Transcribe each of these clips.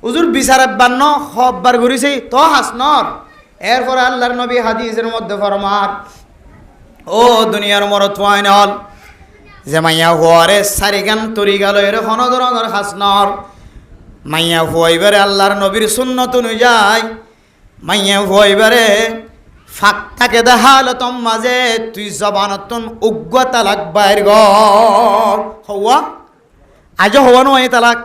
হুজুর বিচারে বান্ন হববার ঘুরিছে তো হাসনর। এরপর আল্লাহর নবী হাদিসের মধ্যে ফরমান, ও দুনিয়ার মরত ওয়াইনল যে মাইয়া হুয়ারে সারিগান তরি গেল এর হন ধরনের হাসনর। মাইয়া হুয়াইবারে আল্লাহর নবীর সুন্নত অনুযায়ী মাইয়া হুয়াইবারে ফাঁক থাকে দেখাল তোম মাঝে তুই জবানতন উগ্র তালাক বাইর হওয়া আজ হওয়া নয় তালাক।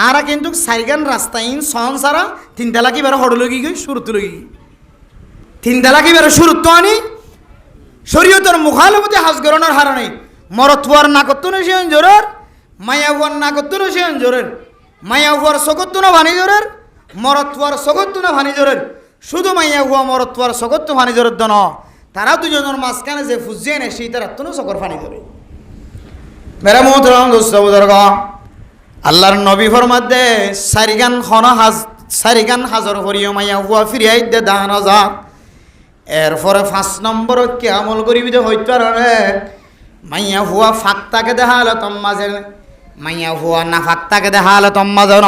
আরা কিন্তু সাইগান রাস্তাইন সন সারা তিন তালাকি বেড়ে হড় লগি গই শুরুত লগি তিন তালাকি বেড়ে শুরুত আনি শরীয়তের মুখালমতি হাজ গরণের হারণে মরত হওয়ার না করতো না সে জোরের, মায়া হওয়ার না করতো না সে জোরের, মায়া হওয়ার সকত্তু না ভানি জোরের, মরত হওয়ার সকত্তু না ভানি জোরের। শুধু মাইয়া হুয়া মরত হওয়ার সকত্তু ভানি জোরের দন তারা দুজনের মাঝখানে যে ফুজিয়ে নেয় সেই তারা তুনো সকর ফানি ধরে। মেরা মোহতরম দোস্ত বুজুর্গ, আল্লাহর নবী ফরমাদে সারিগান হাজর করিও মাইয়া হুয়া ফিরিয়াই দে দান হাজার। এরপরে 5 নম্বর কি আমল করিবি যে হইতে পারে মাইয়া হুয়া ফাঁকটাকে দেখালো তম্মাজের, মাইয়া হুয়া না ফাঁকটাকে দেখালো তম্মাজের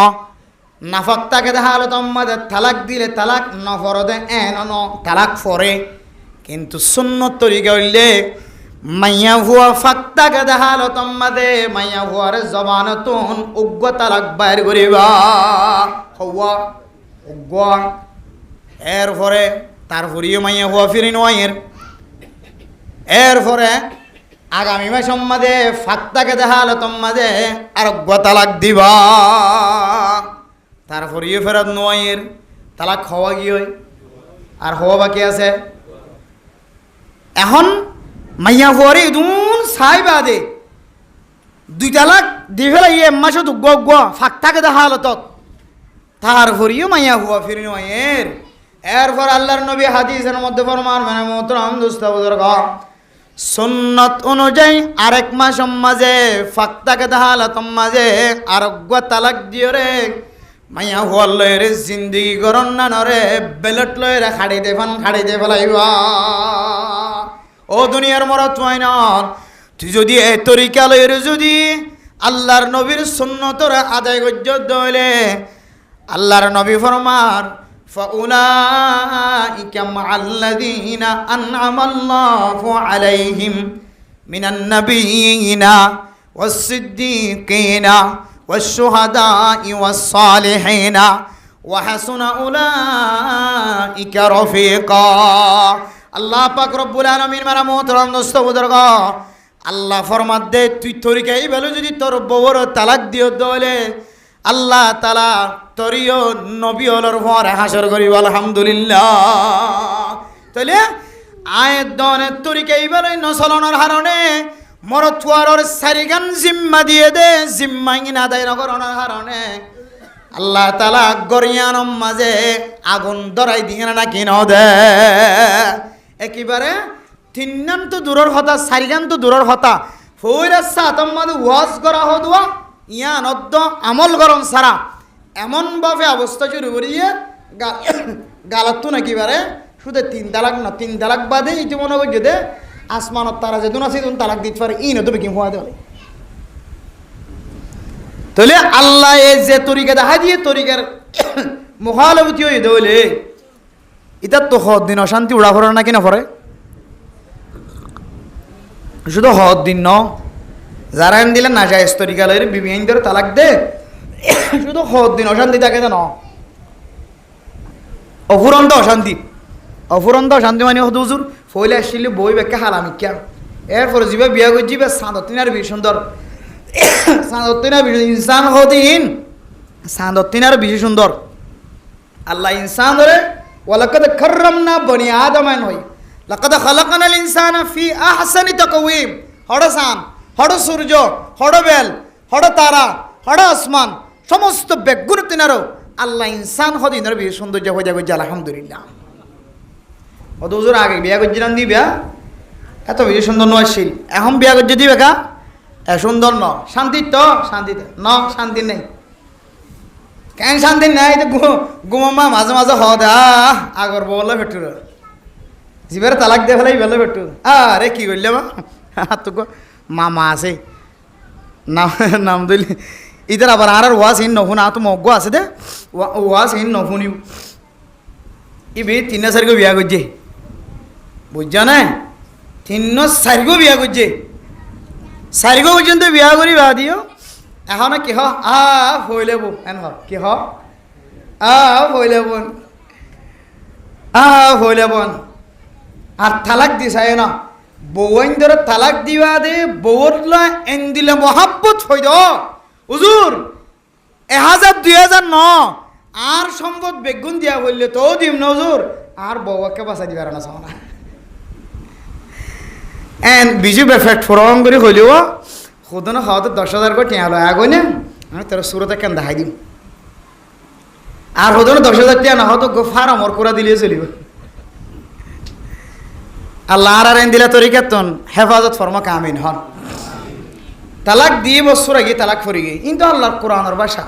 না ফাঁকটাকে দেখালো তম্মাদের তালাক দিলে তালাক ন ফরদে এন ন তালাক ফরে। কিন্তু সুন্নত তরিকা হইলে মাইয়া হুয়া ফাঁকটাকে দেখালো তম্মাদে মাইয়া হুয়ার জবানতুন উগ্র তালাক বাইর করিবা হওয়া উগ্র। এরপরে তারপরেও মাইয়া হুয়া ফিরি নয়ের। এরপরে আগামী মাস সম্মাদে ফাঁকটাকে দেখালো তোমাদে আর তালাক দিবা। তারপরেও ফেরত নয়ের তালাক হওয়া কি হয় আর হওয়া বাকি আছে। এখন মাইয়া হুয়ারে দুন সাই বাদে 2 তালাক দি ফেলাই মাসত উগ্র ফাঁকটাকে দেখালো তত তারপরেও মাইয়া হুয়া ফিরি নয়ের। এরপর আল্লাহর নবী হাদিসের মধ্যে ফরমান মানে মোহতরম দোস্ত বুজুর্গ সুন্নত অনুযায়ী আরেক মাস মাঝে ফাঁকটাকে দেখাল মাঝে আরোগ্য তালাক দিও রে মাইয়া হুয়ার লয়ের জিন্দিগি গরণ না নরে বেলট লয়ের খাড়িতে ফেলাইবা। ও দুনিয়ার মরত ওয়াইনল তুই যদি এ তরিকা লয়ের যদি আল্লাহর নবীর সুন্নতর আদায় গজ্য দইলে আল্লাহর নবী ফরমান فَأُولَٰئِكَ مَعَ الَّذِينَ أَنْعَمَ اللَّهُ عَلَيْهِمْ مِنَ النَّبِيِّينَ وَالصِّدِّيقِينَ وَالشُّهَدَاءِ وَالصَّالِحِينَ وَحَسُنَ أُولَٰئِكَ رَفِيقًا। আল্লাহ পাক রব্বুল আলামিন মারা মোহতরম দোস্ত বুজুর্গ আল্লাহ ফরমাদে তুই তরিকাই ভালো যদি তোর বউর তালাক দিও দলে আল্লাহ তালা তরিও নবী হলর পরে হাসর করিব আলহামদুলিল্লাহ। তাহলে আয়ের দনের তরিকাই ভালো নচলনের হারণে মরথুয়ারর সারিগান জিম্মা দিয়ে দে জিম্মা ইনা দায় নগরণের হারণে আল্লাহ তালা গরিয়ানম মাঝে আগুন ধরাই দিয়ে না কিন দে। একেবারে 3 নাম তো দূরের হতা 4 গান তো দূরের হতা ফইরা সাতম মাঝে ওয়াজ করা হদুয়া ইয়ান অদ্দ আমল গরম সারা এমনভাবে অবস্থা শুরু করিয়ে গালাত তো নাকিবারে শুধু 3 তালাক না 3 তালাক বাদে ইতি মনে করছে দে আসমানত তারা যেদিন আছে তুমি তালাক দিতে পারে ই নতুন কি হওয়া দেবে। তাহলে আল্লাহ এই যে তরিকা দেখা দিয়ে তরিকার মুখালবতী হয়ে দেবলে এটার তো হদ দিন অশান্তি উড়া ফরে নাকি না ফরে শুধু হদ দিন ন যারা এন দিলে না যায় তরিকালের বিভিন্ন ধরে তালাক দে শুধু হদ দিন অশান্তি থাকে না অফুরন্ত অশান্তি মানে হতো হুজুর ফইলে আসলে বই ব্যাখ্যা হালামি ক্যা এরপরে যাবে বিয়া করে যাবে সাঁদত্তিনার বেশি সুন্দর সাঁদত্তিনার বেশি ইনসান হদিন সাঁদত্তিনার বেশি সুন্দর আল্লাহ ইনসান ধরে ওয়ালাকাদ কাররামনা বনি আদমান হই লাকাদ খালাকনাল ইনসানা ফি আহসানি তাকওয়িম। হড় সান হড় সূর্য হড় বেল হড় তারা হড় আসমান সমস্ত বেগুন তিনারও আল্লাহ ইনসান হদিনের বেশি সৌন্দর্য হয়ে যাবে আলহামদুলিল্লাহ। অত হুজুর আগে বিয়া করছিলাম দি বিয়া এত বেশি সুন্দর নয়শীল এখন বিয়া করছে দিবে কা এ সুন্দর ন শান্তি তো শান্তিতে ন শান্তি নেই কেন শান্তি নাই গুমা মাঝে মাঝে হদ আগর বলে ফেটুর জিবার তালাক দিয়ে ফেলাই বেলে ফেটু আরে কি করলে মা তো মামা আছে নাম দিলি ইতার আবার আর ওয়াজ হিন নহুনা তো মগ্গ আছে দে ওয়াজ হিন নহুনিও ইবে 3-4 বিয়া করছে বুঝছো না 3-4 বিয়া করছে 4 পর্যন্ত বিয়া করি বা দিও এখন কি হ হইলে বো এন হ কি হ হইলে বোন হইলে বোন আর তালাক দিছাই না বউন ধরে তালাক দিবা দে বউর এন দিলে মহাব্বত হইদ হুজুর 1000-2009 আর সম্পদ বেগুন দিয়া হইলে তো দিম না হুজুর আর বউকে বাঁচাই দিবার না চাও না এন বিজু বেফেক্ট ফরম করে হইলেও খুদনা খাওয়াতে 10,000 করে টিয়া লয় আগে না আমি তোর সুরতে কেন দেখাই দিম আর হদনে 10,000 টিয়া না হতো ফার আমর করে দিলে চলিব আল্লাহ আর এন দিলা তরিকাতন হেফাজত ফরমা কামিন হন তালাক 2 বছর আগে তালাক ফরি গে কিন্তু আল্লাহর কোরআনের ভাষা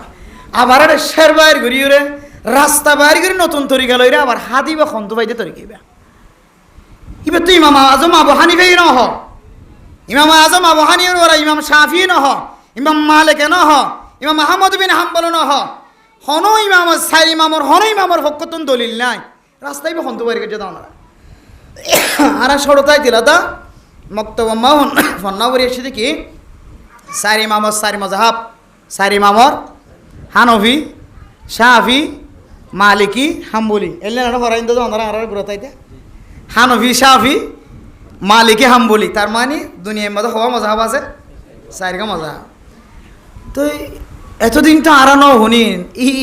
আবার আরে শের বাইর ঘুরিয়ে রে রাস্তা বাইর করে নতুন তরিকা লইরে আবার হাদি বা খন্ত বাইতে তরিকাইবা এবার তুই ইমাম আজম আবু হানিফাই ন হ ইমাম আজম আবু হানিফার ওরা ইমাম শাফি ন হ ইমাম মালিক ন হ ইমাম আহমদ বিন হাম্বল ন হ হন ইমাম সাই ইমামর হন ইমামর হকতন দলিল নাই রাস্তায় বা খন্ত বাইর করে দাও না আর সরতাই দিলা তা মক্তব্য মাহন ফন্নাবরি এসে কি সারি ইমামর সারি মজাহাব সারি ইমামর হানফি শাফি মালিকি হাম্বলি এলে না হরাইন তো আমরা আর ঘুরতাইতে হানফি শাফি মালিকি হাম্বলি তার মানে দুনিয়ার মধ্যে হওয়া মজাহাব আছে সারিকা মজাহাব তো এতদিন তো আরানো শুনিন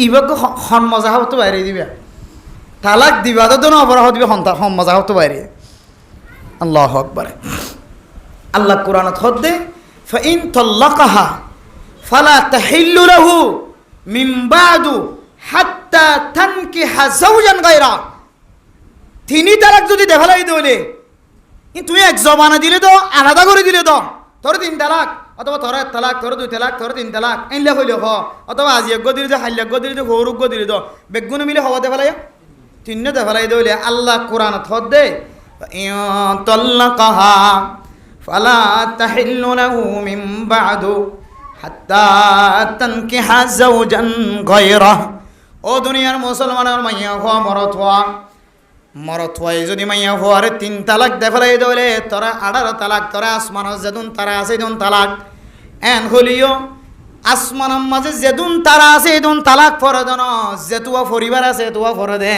ইবাকে হন মজাহাব তো বাইরে দিবে তালাক দিবা তো না অপরাহ দিবে হন মজাহাব তো বাইরে আল্লাহু আকবার আল্লাহ কোরআনত হদ্দে ফাইন তাল্লাকাহা ফালা তাহিল্লু লাহু মিন বাদু হাত্তা তানকিহা যাওজান গায়রা তিনি তালাক যদি দেখালাই দলে তুই এক জমানা দিলে তো আলাদা করে দিলে তো তোর 3 তালাক অথবা তোর 1 তালাক তোর 2 তালাক তোর 3 তালাক এনলে হইলে হ অথবা আজি এক দিলে তো হাইলে দিলে তো হরুক দিলে তো বেগুন মিলে হওয়া দেখালাই 3 দেখালাই দলে আল্লাহ কোরআন থদ দে তাল্লাকাহা ফালা তাহিল্লু লাহু মিন বাদু হাত্তা তানকিহা যাওজান গায়রা ও দুনিয়ার মুসলমানের মাইয়া হওয়া মরত হয় যদি মাইয়া হওয়ার 3 তালাক দেখালাই দলে তোরা 18 তালাক তোরা আসমানত যেদুন তারা আছে দুন তালাক এন হলিও আসমানের মাঝে যেদুন তারা আছে দুন তালাক ফরে দেন যেতুয়া পরিবার আছে তুয়া ফরে দে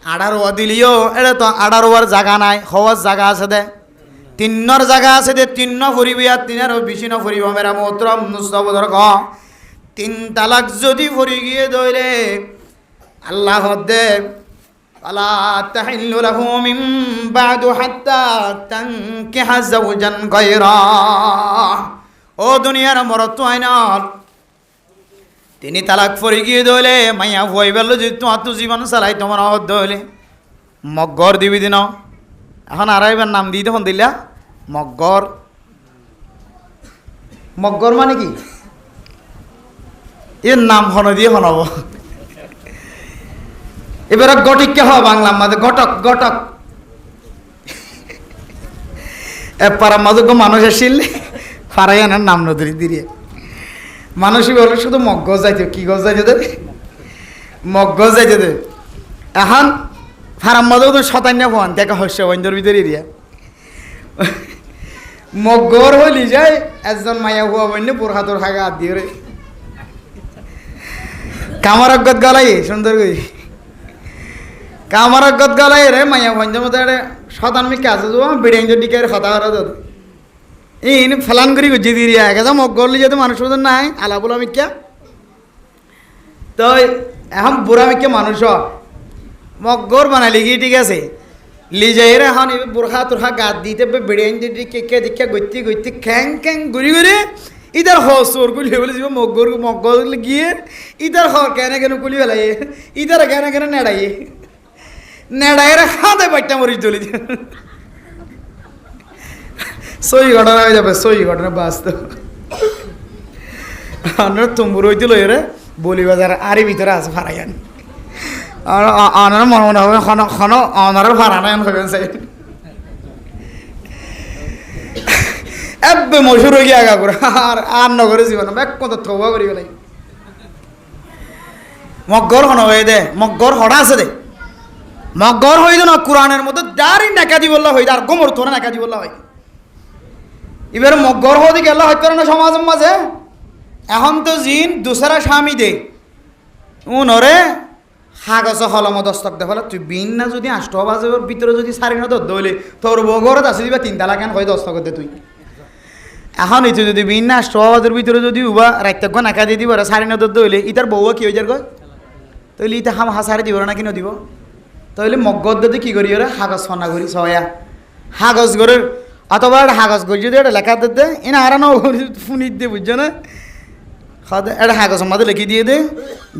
18 দিলিও এটা তো 18 জায়গা নাই হওয়ার জায়গা আছে দে 3 জায়গা আছে দে 3 ফরিবি আর 3 বেশি না ফরিব মেরা মোহতরম মুস্তাফাদর ক 3 তালাক যদি ফরি গিয়ে দইলে আল্লাহ দে ফালা তাহিল্লু লাহু মিন বাদু হাত্তা তানকিহা যাওজান গায়রা ও দুনিয়ার মরত আইনার তিনি তালাক ফরি গিয়ে দইলে মাইয়া হই বেল যদি তোমার তো জীবন চালাই তোমার হদ দইলে মগ্গর দিবি দিন এখন আড়াইবার নাম দিয়ে তখন দিলা মগ্গর মানে কি এর নাম হন দিয়ে হনব এবার গটিককে হ বাংলার মাঝে গটক পাড়ার মাঝে মানুষ আসিল ফারাই আনার নাম নদী দিয়ে মানুষই বলে শুধু মগ্গজ যাইতে কি গজ যাইতে দেবে মগ্গজ যাইতে দেবে এখন ফারার মাঝেও তো শতান্য হন দেখা হস্য বন্ধুর ভিতরে এরিয়া মগ্গর হইলি যায় একজন মাইয়া হুয়া বন্য বোরহাতর হাগে হাত দিয়ে রে কামারগত গলাই সুন্দর করি কামারগত গলাই রে মাইয়া বন্ধুর মতো শতান্মিক আছে বিড়িয়াং দিকে কথা করা তো এই ফেলান করি গুজি দিয়ে গেছে মগ্গরলি যেহেতু মানুষ মতন নাই আলাপুলা মিক্কা তো এখন বুড়া মিক্কা মানুষ মগ্গর বানালি কি ঠিক আছে লিজাইর এখন বোরখা তোরখা গাত দিতে বিড়িয়ান দিতে কেকে দীক্ষা গইতে খ্যাং ঘুরি ঘুরে ইদার হসর গুলি বলে যাব মগ্গর গিয়ে ইদার হ কেন কুলি ফেলাই ইদার কেন নেড়াই খাদে বাচ্চা মরিচ চলি সই ঘটনা হয়ে যাবে সই ঘটনা বাস্তব আপনার তুম্বুর হইতে লই রে বলি বাজার আরে ভিতরে আছে ফারাইয়ান আর আনার মনে হবে অনার ভাড়া নাই হবেন চাই এব্বে মশুর হয়ে গিয়ে আগা করে আর নগরে জীবন এক কত থবা করি গেলাই মগ্গর হন হয়ে দে মগ্গর হড়া আছে দে মগ্গর হয়ে না কোরআনের মধ্যে দাঁড়ি নাকা দি বললা হয়ে আর গোমর তোরা নাকা দি বললা হয় এবার মগ্গর হয়ে গেল হয়তো না সমাজের মাঝে এখন তো জিন দুসরা স্বামী দে উনরে হাগস হলম দস্তক দে ফলে তুই বিন না যদি 8 বাজের ভিতরে যদি 9:30 দইলে তোর বগরত আছে দিবা 3 তালা কেন হয় দস্তক দে তুই এখন এই যদি বিন না 8 বাজের ভিতরে যদি উবা রাইতে গো নাকা দিয়ে দিব 9:30 দইলে ইতার বউয়া কি হয়ে যার গো তইলে ইতা হাম হাসারে দিব না কিনো দিব তাহলে মগজ যদি কি করি ওরা হাগজ ফনা করি সয়া হাগজ করে অথবা হাগজ করি যদি এটা লেখা দিতে এনে আরানো ফুনিত দিয়ে বুঝছো না এটা হাগজ আমাদের লিখি দিয়ে দে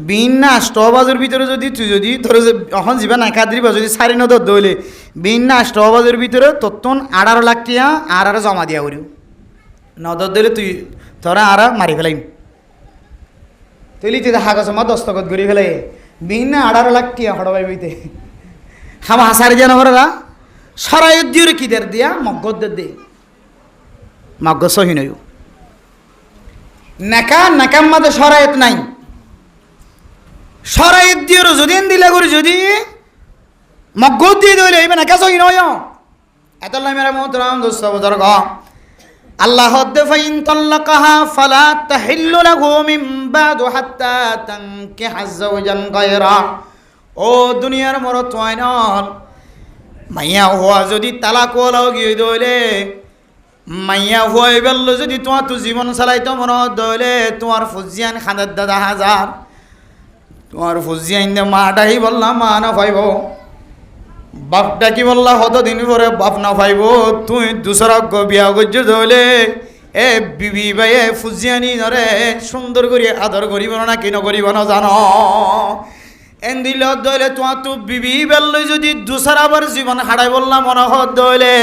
বিন না 8 বাজের ভিতরে যদি তুই যদি ধরো যে এখন যাবা না কাদিবা যদি 9:30 দইলে বিন না 8 বাজের ভিতরে তত্তন 18 লাখ টিয়া আর জমা দিয়া করিও 9 দিলে তুই তোরা আর মারি ফেলাইম তুই তুই হাগজ আমার দস্তখত করি ফেলাই বিন না 18 লাখ টিয়া হড়বাই বইতে হামা হাসারি যেন ওরা সরাইয়ের দিয়ে কি দের দিয়া মগজদের দে মগজ সহি নয় নাকা নাকাম মাঝে সরাইত নাই সরাইয়ের দিয়ে যদি দিলে করে যদি মগজ দিয়ে দিলে এবার নাকা সহি নয় এত মেরা মোহতরাম দোস্ত বুজুর্গ আল্লাহ ফাইন তাল্লাকাহা ফালা তাহিল্লু লাহু মিন বাদু হাত্তা তানকিহা যাওজান গায়রা ও দুনিয়ার মরত ওয়াইনল মাইয়া হওয়া যদি তালাক ওলাও গিয়ে দইলে মাইয়া হওয়াই বেললো যদি তোমার তো জীবন চালাইতো মনে দইলে তোমার ফুজিয়ান খানের দাদা হাজার তোমার ফুজিয়ান দে মাটাই বললাম মা না পাইব বাপটা কি বললা হত দিন পরে বাপ না পাইব তুই দুসরা বিয়া করছো দইলে এ বিবি ভাই ফুজিয়ানি ধরে সুন্দর করে আদর করিব না কি নকরিব না জানো এন দিল দইলে তোমার তো বিবি বেললো যদি দুসরা বার জীবন হারাই বললাম মনে হত দইলে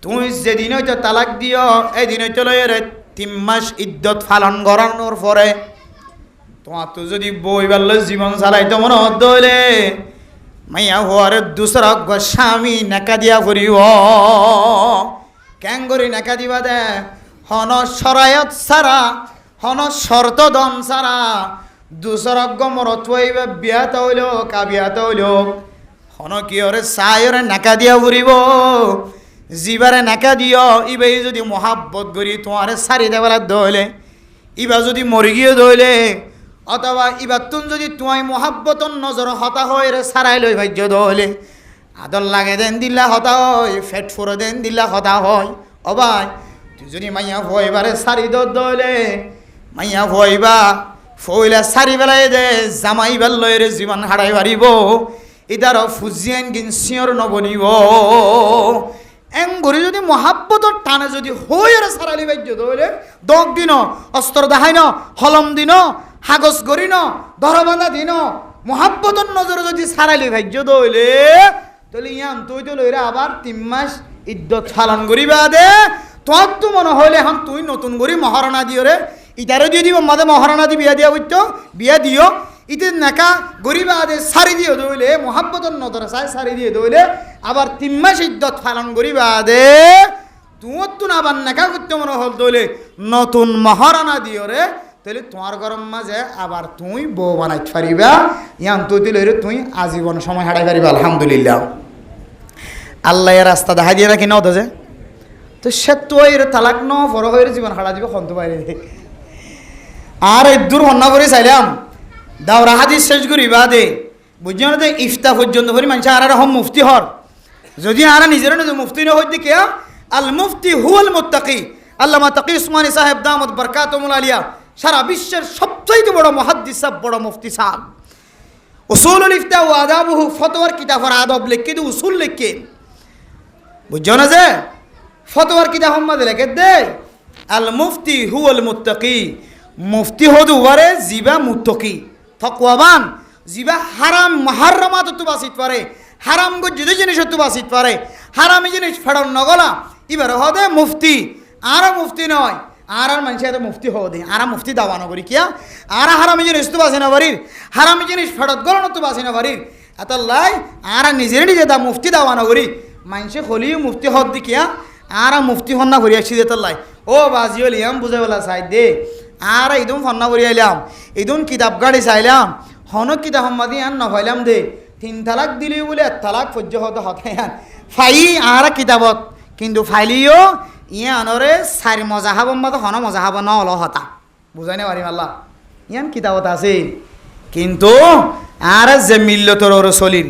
তুই যেদিন হয়তো তালাক দিও এই দিন হয়তো লয়ের 3 মাস ইদ্যত পালন করানোর পরে তোমার তো যদি বই বেললো জীবন চালাইতো মনে হত দইলে মাইয়া হওয়ার দুসরা স্বামী নাকা দিয়া করিব কেন করি নাকা দিবা দে হন সরায়ত সারা হন শর্ত দম সারা দুসরজ্ঞ মরত হইবে বিয়াত হইল কাবিয়াত হইল হন কি ওরে চাইরে নাকা দিয়া ঘুরিব জিবারে নাকা দিও ইবে যদি মহাব্বত করি তোমারে সারি দেবেলা দইলে ইবা যদি মরি গিয়ে দইলে অথবা ইবার তুন যদি তোমায় মহাব্বতন নজর হতা হয় রে সারাই লই ভাজ্য দইলে আদর লাগে দেন দিল্লা হতা হয় ফেট ফুরো দেন দিল্লা হতা হয় অবাই তুই যদি মাইয়া ভয়বারে সারি দইলে মাইয়া ভয়বা ফইলা সারি বেলায় দে জামাই বেল্লয় রে জীবন হারাই পারিব ইদার ফুজিয়ান গিন সিয়র নবনিব এম ঘুরি যদি মহাব্বতর টানে যদি হই রে সারালি বাজ্য দইলে দগ দিন অস্ত্র দেখাই ন হলম দিন হাগজ করি ন ধরবান্ধা দিন মহাব্বতর নজরে যদি সারালি ভাজ্য দইলে তাহলে ইয়াম তুই তো লইরে আবার 3 মাস ইদ্যত পালন করিবা দে তোর তো মনে হইলে এখন তুই নতুন করি মহারণা দিও রে ইটারে দিয়ে দিব মাদে মহারণা দি বিয়া দিয়া বুঝতো বিয়া দিও ইতে নাকা গরিবা আদে সারি দিয়ে দইলে মহাব্বতন নজরে চাই সারি দিয়ে দইলে আবার 3 মাস ইদ্যত পালন করিবা দে তোমার তো আবার নাকা করতে মনে হল দইলে নতুন মহারণা দিও রে তাহলে তোমার গরম মাঝে আবার তুই বউ বানাই পারিবা ইয়ান তুই দিলে রে তুই আজীবন সময় হারাই পারিবা আলহামদুলিল্লাহ আল্লাহ এর রাস্তা দেখা দিয়ে রাখি নদ যে তো সে তো এর তালাক ন বড় হয়ে জীবন হারা দিবে খন্ত বাইরে আর এই দূর হন্না করে চাইলাম দাওরা হাদিস শেষ করি বাদে বুঝছি না ইফতা পর্যন্ত করি মানুষ আর হম মুফতি হর যদি আর নিজের নিজে মুফতি ন হইতে কে আল মুফতি হুয়াল মুত্তাকি আল্লামা তাকি উসমানী সাহেব দামত বরকাতুল আলিয়া সারা বিশ্বের সবচেয়ে বড় মুহাদ্দিস সাহেব বড় মুফতি সাহেব উসুলুল ইফতা ওয়া আদাবুহু ফতোয়ার কিতাবের আদব লিখে দি উসুল লিখে বুঝছো না যে ফতোয়ার কিতাব সম্মাদে লিখে দে আল মুফতি হুয়াল মুত্তাকি মুফতি হদু ওয়ারে জিবা মুত্তাকি তাকওয়াবান জিবা হারাম মুহাররামাত তো বাসিত পারে হারাম গো যদি জিনিস তো বাসিত পারে হারামি জিনিস ফেড়ন নগলা এবারে হদে মুফতি আর মুফতি নয় আর মানুষ এত মুফতি হদে আর মুফতি দাওয়ানো করি কিয়া আর হারামি জিনিস তো বাসি না পারির হারামি জিনিস ফেরত গলানো তো বাসি না পারির এত লাই আর নিজের নিজে দা মুফতি দাওয়ানো করি মানুষে হলিও মুফতি হদ দি কিয়া আর মুফতি ফন্না ভরি আসছি দে তোর লাই ও বাজি হলি আম বুঝে বলা চাই দে আর ইদুন ফন্না ভরি আইলাম ইদুন কিতাব গাড়ি চাইলাম হন কিতাব সম্মাদি আন নভাইলাম দে 3 তালাক দিলি বলে 1 তালাক সহ্য হতে হতে আন ফাই আর কিতাবত কিন্তু ফাইলিও ইয়ে আনরে 4 মজাহাব মত হন মজাহাব ন হল হতা বুঝাই না পারিম আল্লাহ ইয়ান কিতাবত আছে কিন্তু আর যে মিল্লতর ওর চলির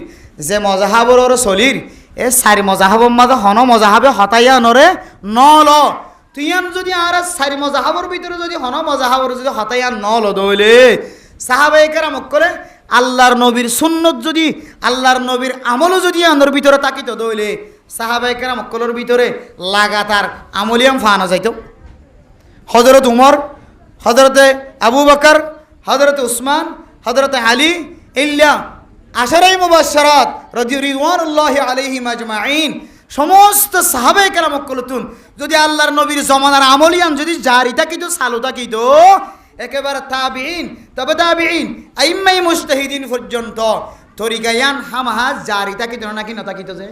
যে মজাহাবর ওর চলির এ 4 মজাহাবর মত হন মজাহাবে হতাইয়া নরে নল তুই আন যদি আর 4 মজাহাবর ভিতরে যদি হন মজাহাবর যদি হতাইয়া নল দইলে সাহাবায়ে কেরাম করে আল্লাহর নবীর সুন্নত যদি আল্লাহর নবীর আমলও যদি আনর ভিতরে তাকিত দইলে সাহাবায়ে কেরাম কলর ভিতরে লাগাতার আমলিয়াম ফানা যাইতো হযরত উমর হযরতে আবু বকর হযরতে উসমান হযরতে আলী ইল্লা আশারাই মুবাশশারাত রাদিয়াল্লাহু আলাইহিম আজমাইন সমস্ত সাহাবায়ে কেরাম কলতুন যদি আল্লাহর নবীর জমানার আমলিয়ান যদি জারি তাকিত চালু তাকিত একেবারে তাবিঈন তবে তাবিঈন আইম্মাই মুজতাহিদিন পর্যন্ত তরিকায়ান হামাহা জারি তাকিত নাকি না তাকিত যে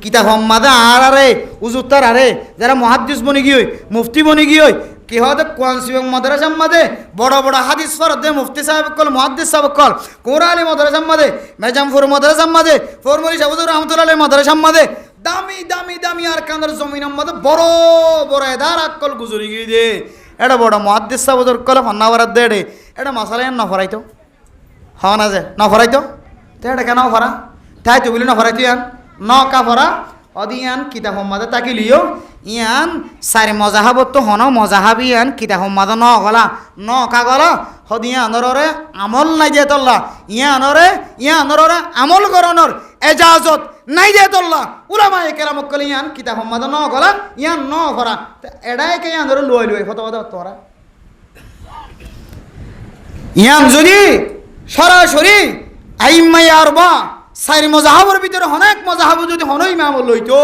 কিতাব সম্মাদা আরে উজুত্তার আরে যারা মুহাদ্দিস বনি গিয়ে মুফতি বনি গিয়ে কি হতে কোয়ানসিবং মাদ্রাসার মাঝে বড় বড় হাদিস ফরদে মুফতি সাহেব কল মুহাদ্দিস সাহেব কল কোরআনি মাদ্রাসার মাঝে মেজামপুর মাদ্রাসার মাঝে ফরমুলি সাহুজুর রহমাতুল্লাহ মাদ্রাসার মাঝে দামি দামি দামি আর কান্দার জমিনের মাঝে বড় বড় এদার আকল গুজরি গিয়ে দে এটা বড় মুহাদ্দিস সাহেব কল ফন্নাওয়ারাত দে এটা মাসালায় না ফরাইতো হওয়া না যে না ফরাইতো তো এটা কেন ফরা তাই তো বলি না ফরাইতো ইয়ান ন কাফরা অদিয়ান কিতাব সম্মাদে তাকিলিও ইয়ান 4 মজাহাবত তো হন মজাহাবি ইয়ান কিতাব সম্মাদ ন গলা ন কাগলা হদিয়া আনরে আমল নাই যে তল্লা ইয়ানরে আমল করনর এজাজত নাই যে তল্লা উলামায়ে কেরাম কলি ইয়ান কিতাব সম্মাদ ন গলা ইয়ান ন ফরা এডাই কে ইয়ানরে লই লই ফতোয়া দাও তোরা ইয়ান যদি সরাসরি আইম্মাই আরবা 4 মজাহাবর ভিতরে অনেক মজাহাব যদি হন ইমাম লইতো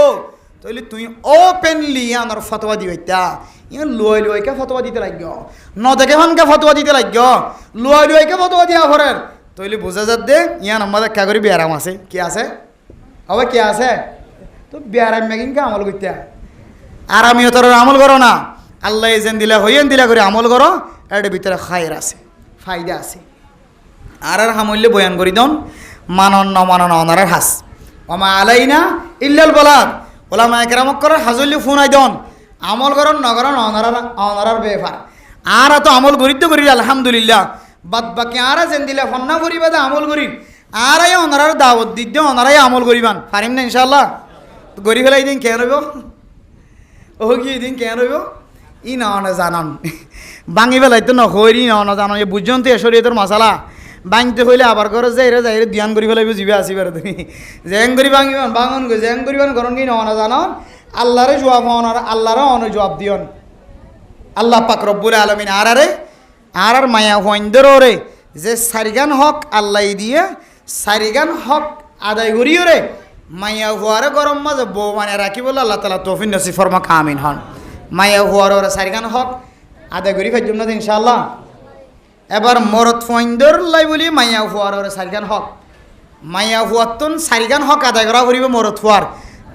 তাহলে তুই ওপেনলি আমার ফতোয়া দিবেতা ইয়ান লই লইকে ফতোয়া দিতে লাগি ন দেখে ভানকে ফতোয়া দিতে লাগি লই লইকে ফতোয়া দিয়া ভরের তাহলে বোঝা যাত দে ইয়ান আমাদের কাগরি বিয়ারাম আছে কি আছে আবার কি আছে তো বিয়ারাম মেগিনকে আমল করতে আর আমিও তোর আমল করো না আল্লাহ যেন দিলা হইয়েন দিলা করে আমল করো এর ভিতরে খায়ের আছে ফায়দা আছে আর হামল্যে বয়ান করি দন মানন ন মানন অনারের হাস ওমা আলাইনা ইল্লাল বালাগ ওলামায়ে কেরাম করে হাজলি ফোন আইদন আমল করন নগরন অনারার বেফার আর তো আমল করিতে করি আলহামদুলিল্লাহ বাদ বাকি আর যেন দিলে ফন্না করিবা দে আমল করি আর এই অনারার দাওয়াত দিতে অনারাই আমল করিবান পারিম না ইনশাআল্লাহ গরি ফেলাই দিন কেন রইব ও কি দিন কেন রইব ই না অনা জানান ভাঙি ফেলাই তো নহরি না অনা জানো এ বুঝজন তো শরীয়তের মশালা ভাঙতে হইলে আবার ঘরে যাইরে যাইরে ধ্যান করি ফেলাইব জিবে আসিবার তুমি জেং করি ভাঙিবান ভাঙন গো জেং করিবান করন কি না জানো আল্লাহরে জবাব হন আর আল্লাহরে অন জবাব দিয়ন আল্লাহ পাক রব্বুল আলামিন আর মায়া হইন্দর রে যে সারিগান হক আল্লাহ দিয়ে সারিগান হক আদায় করিও রে মায়া হুয়ারে গরম মাঝে বউ মানে রাখি বলে আল্লাহ তাআলা তৌফিক নসিব ফরমা আমিন হন মায়া হুয়ারে সারিগান হক আদায় করি ফাইজুম না ইনশাআল্লাহ এবার মরত ফইন্দর লাই বলি মাইয়া হুয়ার সারিগান হক মাইয়া হুয়াতন সারিগান হক আদায় করা করিব মরত হুয়ার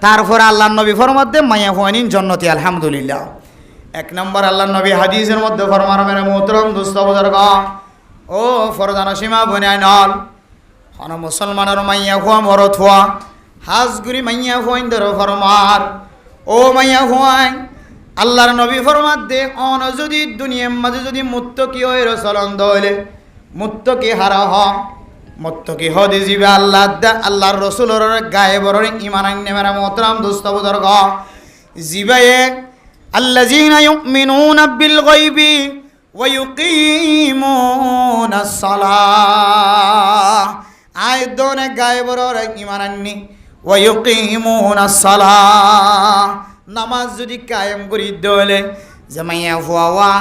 তারপরে আল্লাহ নবী ফরমাতে মাইয়া হুয়ানিন জন্নতি আলহামদুলিল্লাহ 1 নম্বর আল্লাহ নবী হাদিসের মধ্যে ফরমান মেরে মোহতরম দোস্ত বুজুর্গ ও ফরদানা সীমা বনাই নল হন মুসলমানের মাইয়া হুয়া মরত হুয়া হাজগুরি মাইয়া হুয়াইন্দর ফরমার ও মাইয়া হুয়াই আল্লাহর নবী ফরমাত দে অন যদি দুনিয়ার মাঝে যদি মুত্তকি হয়ে রসলন দইলে মুত্তকি হারা হ মুত্তকি হদি জিবে আল্লাহর রসুলের গায়ে বড় ইমান আইনে মেরা মোহতরম দোস্ত বুজুর্গ জিবায়ে আল্লাযীনা ইউমিনুনা বিল গায়বি ওয়া ইউকিমুনাস সালাহ আইদনে গায়ে বড় ইমান আইনি ওয়া ইউকিমুনাস সালাহ নামাজ যদি কায়েম করি দলে যে মাইয়া হুয়া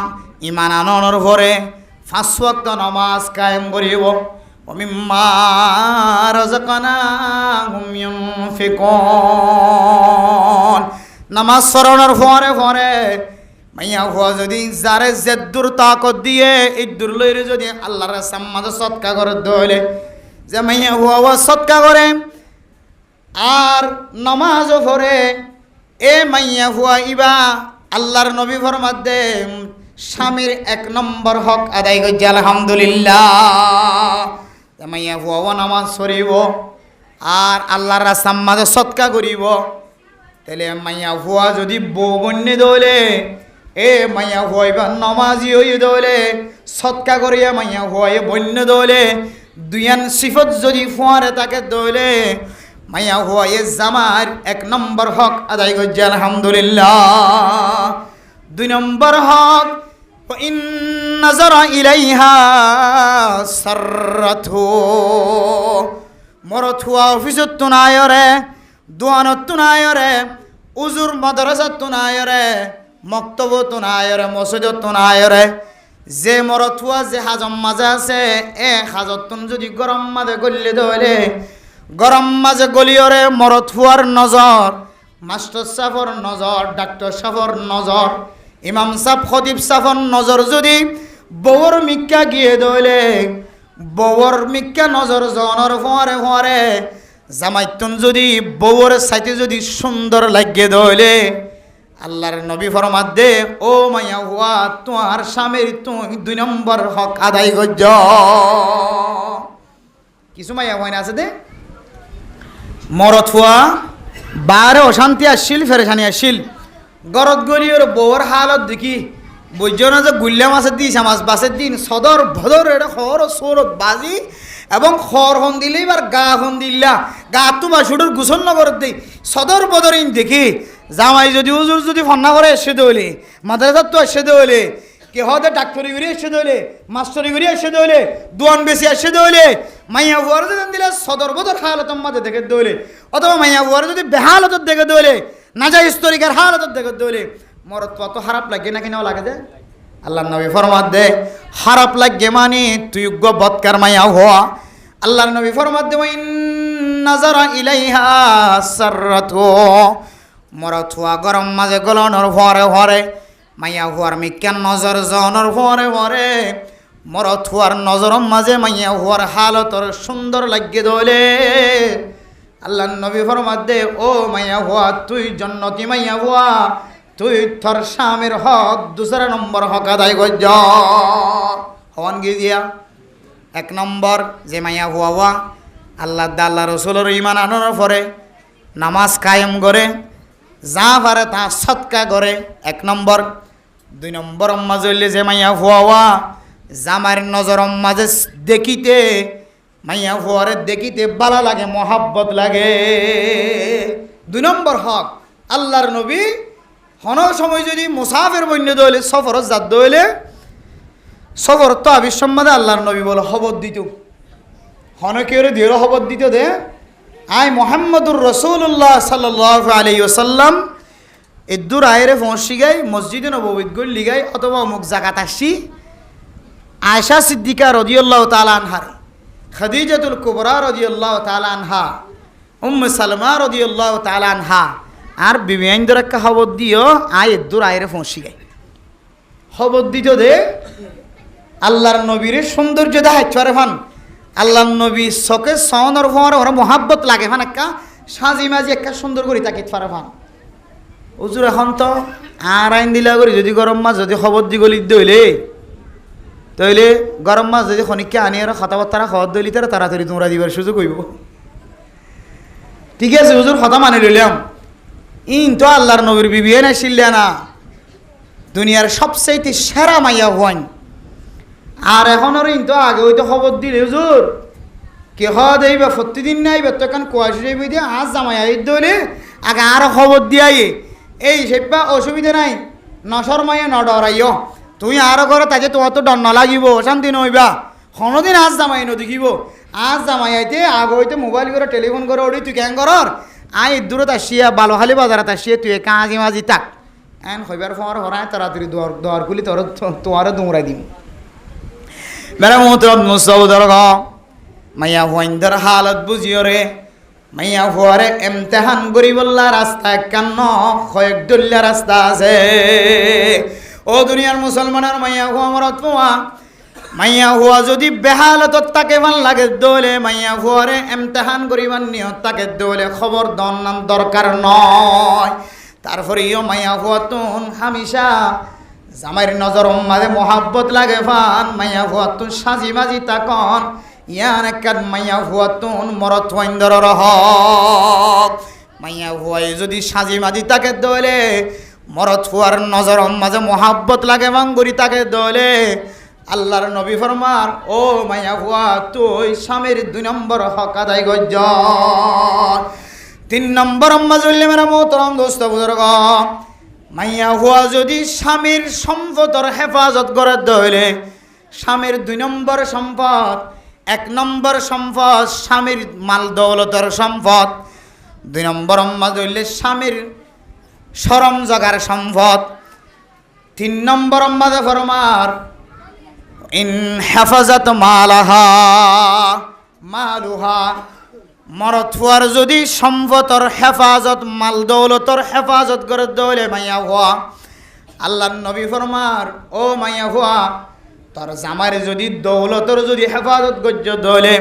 ইমান আনর ভরে 5 ওয়াক্ত নামাজ কায়েম করিব ওমিম্মা রাযাকনাহুম ইউনফিকুন নামাজ সরণর ভরে ভরে মাইয়া হুয়া যদি যারে জেদ্দুর তাকত দিয়ে ইদ্দুর লইরে যদি আল্লাহর সামনে সদকা করে দলে যে মাইয়া হুয়া সদকা করে আর নামাজও পড়ে এ মাইয়া হুয়া ইবা আল্লাহর নবী ফরমাত দে স্বামীর 1 নম্বর হক আদায় করছে আলহামদুলিল্লাহ। মাইয়া হুয়া নামাজ পড়িব আর আল্লাহর রাস্তার মাঝে সৎকা করিব। তাহলে মাইয়া হুয়া যদি বউ বন্যে দৌলে এ মাইয়া হুয়া নমাজি হই দৌলে সৎকা করিয়া মাইয়া হুয়া বন্য দৌলে দুইয়ান সিফত যদি ফুয়ারে তাকে দৌলে মাইয়া হুয়া জামার 1 নম্বর হক আদায় করছে আলহামদুলিল্লাহ। 2 নম্বর হক ইন নাযারা ইলাইহা সাররাতহু মরত হুয়া অফিসত তো নায়রে দোয়ানত তো নায়রে উজুর মাদ্রাসাত তো নায়রে মক্তব তো নায়রে মসজিদত তো নায়রে যে মরত হুয়া যে হাজম মাঝে আছে এ হাজতুন যদি গরম মাঝে গলিয়ে দলে গরম মাঝে গলিয়রে মরত হুয়ার নজর মাস্টার সাফর নজর ডাক্তার সাফর নজর ইমাম সাফ খতিব সাফর নজর যদি বউর মিক্কা গিয়ে দলে বউর মিক্কা নজর জনের ফোয়ারে ফোয়ারে জামাইতুন যদি বউর সাইতে যদি সুন্দর লাগিয়ে দলে আল্লাহর নবী ফরমাত দে ও মাইয়া হুয়া তোমার স্বামীর তুই 2 নম্বর হক আদায় করছ। কিছু মাইয়া হয় না আছে দে মরত হুয়া বারে অশান্তি আসছিল ফেরেশানি আসছিল গরত গলিওর বউর হালত দেখি বুঝছ না যে গুল্লা মাছের দিন মাছ বাসের দিন সদর ভদর এটা খর সৌরত বাজি এবং খর হন দিলে এবার গা হন দিল্লা গা তোমার সুডোর গুছল নগর দিই সদর বদরিন দেখি জামাই যদি উজুর যদি ফন্না করে এসে দৌলে মাদ্রাসার তো এসে দৌলে কে হতে ডাক্তারি ঘুরে এসে দৌলে মাস্টারি ঘুরে এসে দৌলে দোয়ান বেশি এসে দৌলে মাইয়া বুয়ার যদি দিলে সদর বদর হালত মাঝে দেখে দৌলে অথবা মাইয়া বুয়ার যদি বেহালত দেখে দৌলে নাজাইজ তরিকার হালত দেখে দৌলে মরত কত খারাপ লাগে নাকি নাও লাগে দে আল্লাহর নবী ফরমাত দে খারাপ লাগে মানে তুই বদকার মাইয়া হওয়া আল্লাহর নবী ফরমাত দে ইন নাযারা ইলাইহা সাররাতু মরত হুয়া গরম মাঝে গলনের ভরে ভরে মাইয়া হুয়ার মিক্কান নজর জনের ভরে ভরে মরত হুয়ার নজরম মাঝে মাইয়া হুয়ার হালতর সুন্দর লাগিয়ে দলে আল্লাহর নবী ফরমাত দে ও মাইয়া হুয়া তুই জন্নতি মাইয়া হুয়া তুই তোর স্বামীর হক 2 নম্বর হক আদায় করছ। হওয়ান গিয়ে দিয়া 1 নম্বর যে মাইয়া হুয়া হুয়া আল্লাহ রসুলের ইমান আনানোর পরে নামাজ কায়েম করে যা পারে তা সৎকা করে 1 নম্বর। 2 নম্বর মাঝে হইলে যে মাইয়া হুয়া হুয়া জামার নজর মাঝে দেখিতে মাইয়া হুয়ারে দেখিতে ভালো লাগে মহাব্বত লাগে 2 নম্বর হক আল্লাহর নবী হন সময় যদি মুসাফির বন্য দইলে সফরত জাত দইলে সফর তো আবিসম্বাদে আল্লাহর নবী বলে খবর দিত হন কেউ দিয়ে খবর দিত দে আই মোহাম্মদুর রসুল্লাহ সাল্লাল্লাহু আলাইহি ওয়াসাল্লাম এদুর আয়রে পৌঁছি গাই মসজিদে নববীত গই লিগাই অথবা অমুক জায়গাত আসি আয়েশা সিদ্দিকা রাদিয়াল্লাহু তাআলা আনহা খাদিজাতুল কুবরা রাদিয়াল্লাহু তাআলা আনহা উম্মে সালমা রাদিয়াল্লাহু তাআলা আনহা আর বিবিয়ানদের একটা খবর দিও আয় এদুর আয়রে পৌঁছি গাই খবর দিত দে আল্লাহর নবীর সৌন্দর্য দেখাইতে পারে ফান আল্লাহর নবী চকে সনের ফোয়ার ওরা মহাব্বত লাগে ফান একটা সাজি মাজি একটা সুন্দর করে তাকে পারে ফান হুজুর এখন তো আর আইন দিলা করি যদি গরম মাছ যদি খবর দি গলি দইলে তইলে গরম মাছ যদি খনিককে আনি আর কথাবার্তা খবর দইলি তারা তাড়াতাড়ি তোমরা দিবার সুযোগ হইব। ঠিক আছে হুজুর কথা মানি লইলাম ইন তো আল্লাহর নবীর বিবি এনে শিল্লা না দুনিয়ার সবচাইতে সেরা মাইয়া হন আর এখন আর ইন তো আগে হইতো খবর দিলে হুজুর কে হওয়া দেইবা প্রতিদিন নাই বা তো এখন কুয়াশি যাইব দিয়ে আজ জামাই আই দইলে আগে আরো খবর দিয়াই এই সেবা অসুবিধা নাই নশর মাইয়া ন ডরাইও তুই আরো করো তাকে তোমার তো ডর নালাগিব অশান্তি নইবা কোনোদিন আজ জামাই নদেখিব আজ জামাই আইতে আগে হইতে মোবাইল করে টেলিফোন করে ওড়ি তুই ক্যাং করর আই দূরত আসিয়া বালোখালি বাজারত আসিয়া তুই কাজি মাজি তাক এন হইবার ফর হরায় তাড়াতাড়ি দোয়ার খুলি তোর তোমারে দৌড়াই দিম মেরা মোহতরম মুসাউদর গ মাইয়া হুয়াইন্দর হালত বুঝিও রে মাইয়া হুয়ারে এমতেহান গরিবল্লা রাস্তা কান্ন কয়েক দল্লা রাস্তা আছে ও দুনিয়ার মুসলমানের মাইয়া হুয়া মরত পোয়া মাইয়া হুয়া যদি বেহালতত তাকে ভাল লাগে দৌলে মাইয়া হুয়ারে এমতেহান করিবার নিয়ত তাকে দৌলে খবর দন দরকার নয় তারপরে ইয় মাইয়া হুয়াতুন হামিশা জামাইয়ের নজর মাঝে মহাব্বত লাগে ফান মাইয়া হুয়াতুন সাজি মাজি তাকন ইয়ান একান মাইয়া হুয়াতুন মরত ওয়াইন্দর রহ মাইয়া হুয়াই যদি সাজি মাজি তাকে দলে মরত হুয়ার নজর মাঝে মহাব্বত লাগে বাঙ্গুরি তাকে দলে আল্লাহর নবী ফরমার ও মাইয়া হুয়া তুই স্বামীর 2 নম্বর হক আদায় গজ্জ 3 নম্বর আম্মাজুল্লে মেরা মোহতরম দোস্ত বুজুর্গ মাইয়া হুয়া যদি স্বামীর সম্পদের হেফাজত করে দলে স্বামীর 2 নম্বর সম্পদ 1 নম্বর সম্পদ স্বামীর মাল দৌলতের সম্পদ 2 নম্বর আম্মাজুল্লে স্বামীর শরম জাগার সম্পদ 3 নম্বর আম্মাজে ফরমার ইন হেফাজত মালুহা মরত হুয়ার যদি সম্পদর হেফাজত মাল দৌলতর হেফাজত করে দৌলে মাইয়া হুয়া আল্লাহর নবী ফরমার ও মাইয়া হুয়া তোর জামার যদি দৌলতর যদি হেফাজত গজ্য দৌলে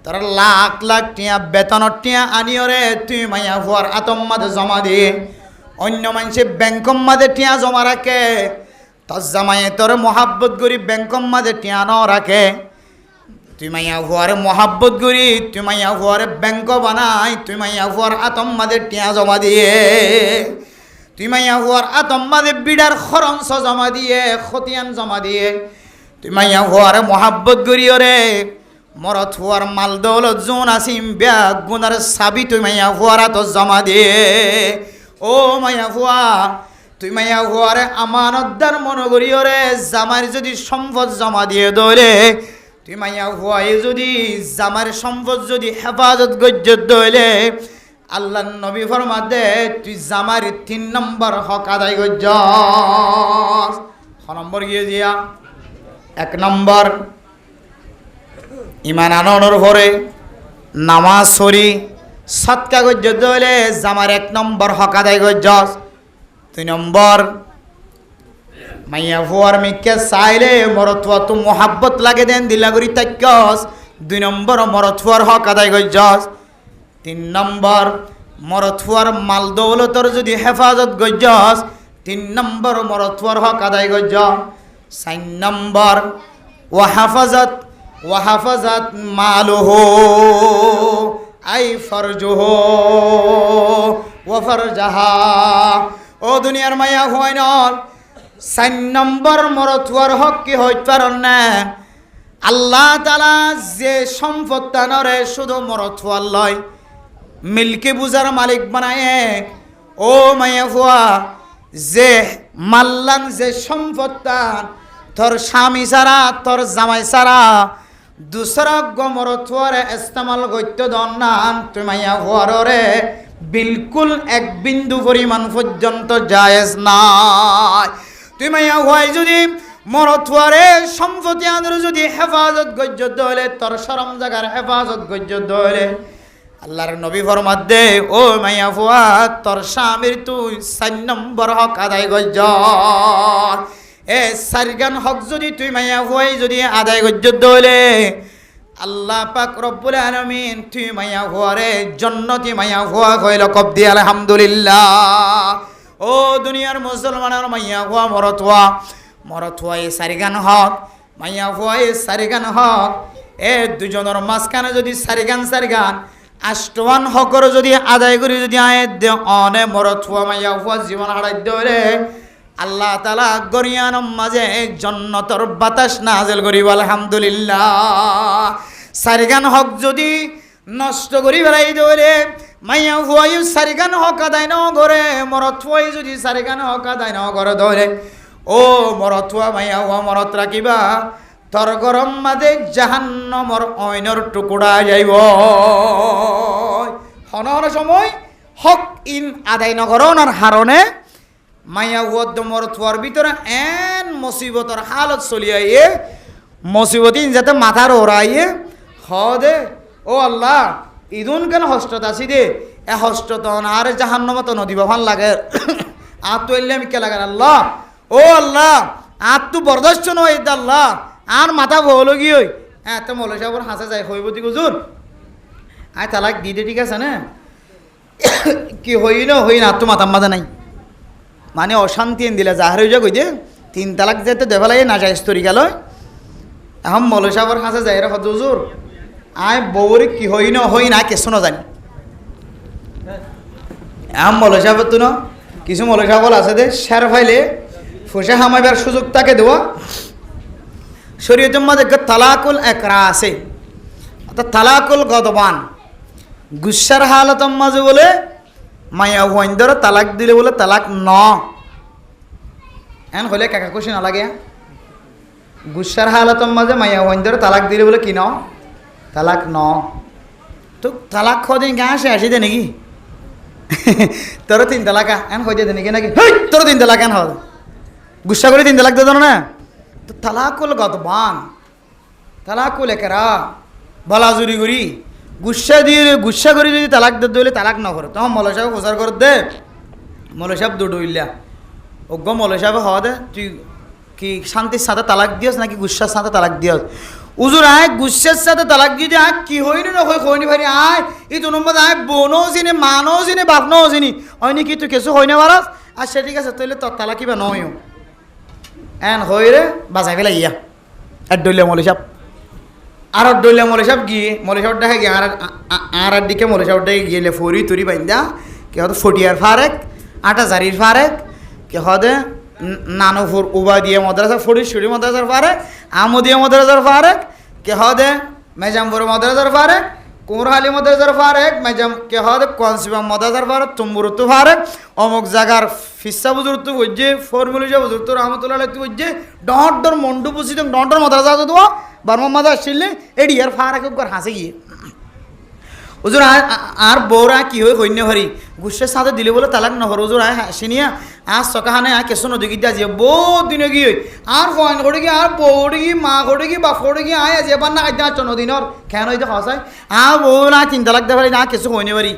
তোর লাখ লাখ টিয়া বেতনের টিয়া আনিয়রে তুই মাইয়া হুয়ার আতম্মাদে জমা দিয়ে অন্য মানুষে ব্যাংকম মাদে টিয়া জমা রাখে তোর জামাইয়ে তোর মহাব্বত করি ব্যাংকম মাঝে টিয়া ন রাখে তুই মাইয়া হুয়ারে মহাব্বত করি তুই মাইয়া হুয়ারে ব্যাংক বানাই তুই মাইয়া হুয়ার আতম মাঝে টিয়া জমা দিয়ে তুই মাইয়া হুয়ার আতম মাঝে বিড়ার খরঞ্চ জমা দিয়ে খতিয়ান জমা দিয়ে তুই মাইয়া হুয়ারে মহাব্বত করি ওরে মরত হুয়ার মাল দৌলত জোন আসিম ব্যাগ গুনার চাবি তুই মাইয়া হুয়ার আত জমা দিয়ে ও মাইয়া হুয়া তুই মাইয়া হুয়ারে আমানতদার মনে করি ওরে জামার যদি সম্পদ জমা দিয়ে দলে তুই মাইয়া হুয়াই যদি জামার সম্পদ যদি হেফাজত গজ্য দলে আল্লাহ নবী ফরমা দে তুই জামার 3 নম্বর হক আদায় গজ্য 6 নম্বর গিয়ে দিয়া 1 নম্বর ইমান আননের পরে নামাজ সরি সৎকা গজ্য দলে জামার 1 নম্বর হক আদায় গজ্য 2 নম্বর মাইয়া হুয়ার মিকে চাইলে মরতুয়া তো মোহাব্বত লাগে দেন দিলাগুড়ি তাক্যস 2 নম্বর মরতুয়ার হক আদায় গজ্জস 3 নম্বর মরতুয়ার মাল দৌলতর যদি হেফাজত গজ্জস 3 নম্বর মরতুয়ার হক আদায় গজ্জ 4 নম্বর ওয়াহাফাজাত মালুহু আই ফরজুহু ওয়া ফরজাহা ও দুনিয়ার মাইয়া হয় নল 4 নম্বর মরতুয়ার হক কি হইতে পারেন না আল্লাহ তাআলা যে সম্পদ দানরে শুধু মরতুয়ার লয় মিলকে বুজার মালিক বানায় ও মাইয়া হুয়া যে মাল্লান যে সম্পদ দান তোর স্বামী ছাড়া তোর জামাই ছাড়া দুসরা গমরতুয়ারে ইস্তেমাল করতে দন না তুই মাইয়া হুয়ারে বিলকুল 1 বিন্দু পরিমাণ পর্যন্ত জায়েজ নাই তুই মাইয়া হুয়াই যদি মরতুয়ারে সম্পত্তি আদর যদি হেফাজত গজ্য দলে তোর শরম জাগার হেফাজত গজ্য দলে আল্লাহর নবী ফরমাত দে ও মাইয়া হুয়া তোর স্বামীর তুই 4 নম্বর হক আদায় গজ্য এ সারগান হক যদি তুই মাইয়া হুয়াই যদি আদায় গজ্য দলে আল্লাহ পাক রব্বুল আলামিন তুই মাইয়া হুয়ারে জান্নাতি মাইয়া হুয়া কইল কবদি আলহামদুলিল্লাহ ও দুনিয়ার মুসলমানের মাইয়া হুয়া মরতুয়া এ সারিগান হক মাইয়া হুয়া এ সারিগান হক এ দুজনের মাঝখানে যদি সারিগান আষ্টওয়ান হকর যদি আদায় করি যদি আয় দে অনে মরতুয়া মাইয়া হুয়া জীবন হারাই দরে আল্লাহ তাআলা গরিয়ানম মাঝে জান্নাতের বাতাস নাযিল করিব আলহামদুলিল্লাহ সারিগান হক যদি নষ্ট করি বেড়াই দরে মাইয়া হুয়াই সারিগান হক আদায় ন করে মরতুয়াই যদি সারিগান হক আদায় ন করে ধরে ও মরতুয়া মাইয়া হুয়া মরত রাখিবা তোর গরম মাঝে জাহান্নামর অইনর টুকুরা যাইব হনর সময় হক ইন আদায় নগরণের হারণে মাইয়া হুয়াদ মরতুয়ার ভিতরে এন মুসিবতর হালত চলিয়াইয়ে মুসিবতিন যাতে মাথার ওরাইয়ে হ দে ও আল্লাহ ইদুন কেন হস্তত আছি দে এ হস্তত আর জাহান্নামত নদী বাফান লাগে আর তো এলে আমি কে লাগান আল্লাহ ও আল্লাহ আর তো বরদাস্ত নয় আল্লাহ আর মাথা ভলো গিয়ে হ্যাঁ তো মৌল সাহেবর হাসা যায় হইবতি গুজুর আয় তালাক দিতে ঠিক আছে না কি হই না হই না তো মাথা মাথা নাই মানে অশান্তি এন দিলে জাহার হয়ে যা কই দে 3 তালাক যেতে দেফালাই না যায় স্তরি গেল এখন মৌলভী সাহেবের কাছে যাই রে হুজুর আয় বউরে কি হই না কিছু না জানি এখন মৌলভী সাহেবের তো না কিছু মৌলভী সাহেব আছে দে শের ফাইলে ফুসে হামাইবার সুযোগ তাকে দেওয়া শরীয়তের মধ্যে তালাকুল একরা আছে অর্থাৎ তালাকুল গদবান গুসার হালতের মাঝে বলে মায়া ওয়াইন্দর তালাক দিলে বলে তালাক ন এন হলে কাকা খুশি না লাগে গুসার হালতের মাঝে মায়া ওয়াইন্দর তালাক দিলে বলে কি ন তালাক ন তো তালাক খদিন গা আসে দে নাকি তোর 3 তালাকা এন হয়ে দে নাকি নাকি তোর 3 তালাক এন হয় গুসা করে 3 তালাক দে না তো তালাকুল গদবান তালাকুল একরা বলা জুরি করি গুসা করে যদি তালাক দে দিলে তালাক না করে তখন মৌলভী সাহেব প্রচার করে দে মৌলভী সাহেব দুডইলা অজ্ঞ মৌলভী সাহেব হওয়া দে তুই কি শান্তির সাথে তালাক দিয়স নাকি গুসার সাথে তালাক দিয়স উজুর আয় গুসার সাথে তালাক দিয়ে আয় কি হইনি না হইনি ভারি আয় এই 2 নম্বর আয় বোনও চিনি মানও চিনি বাপনও চিনি হয়নি কি তুই কিছু হইনে পারস আর সে ঠিক আছে তাহলে তোর তালাক কিবা নয় এন হই রে বাঁচাই ফেলাই ইয়া আর ডইলে মৌলভী সাহেব আর ডইলে মৌলভী সাহেব গিয়ে মৌলভী সাহেব দেখে গিয়ে আর দিকে মৌলভী সাহেব দেখে গিয়ে ফরি তুরি বাইন্দা কে হতো ফটিয়ার ফারেক 8000 ফারেক কে হদে নানুপুর উবাদিয়া মাদ্রাসা ফরিদপুরি মাদ্রাসার ফারেক আমদিয়া মাদ্রাসার ফারেক কে হদে মেজামপুর মাদ্রাসার ফারেক কুমরহালি মাদ্রাসার ফারেক মেজাম কে হদে কনসিবাম মাদ্রাসার ফারেক তুম্বুরতু ফারেক অমুক জায়গার ফিসা বুজুর্তু বুঝছে ফর্মুলিজা বুজুর্তু রহমতুল্লাহ বুঝছে ডর মন্ডু বুঝি ডর মাদ্রাসা তো বার্মা মাদ্রাসা আসলে এডি আর ফারেক হাসে গিয়ে হুজুর আর বউরা কি হই হইন্য হরি গুসের সাথে দিলে বলে তালাক নহর হুজুর আয় হাসিনিয়া আর সকাহানে আর কেসো নদী গিয়ে আছে বহুত দিনে গিয়ে আর ফয়েন করে গিয়ে আর বউরে গিয়ে মা করে গিয়ে বাপ করে গিয়ে আয় যে না আজ আচ্ছ নদীনর খেয়ান হইতে হসায় আর বউ না 3 তালাক দেওয়া না কিছু হইনি পারি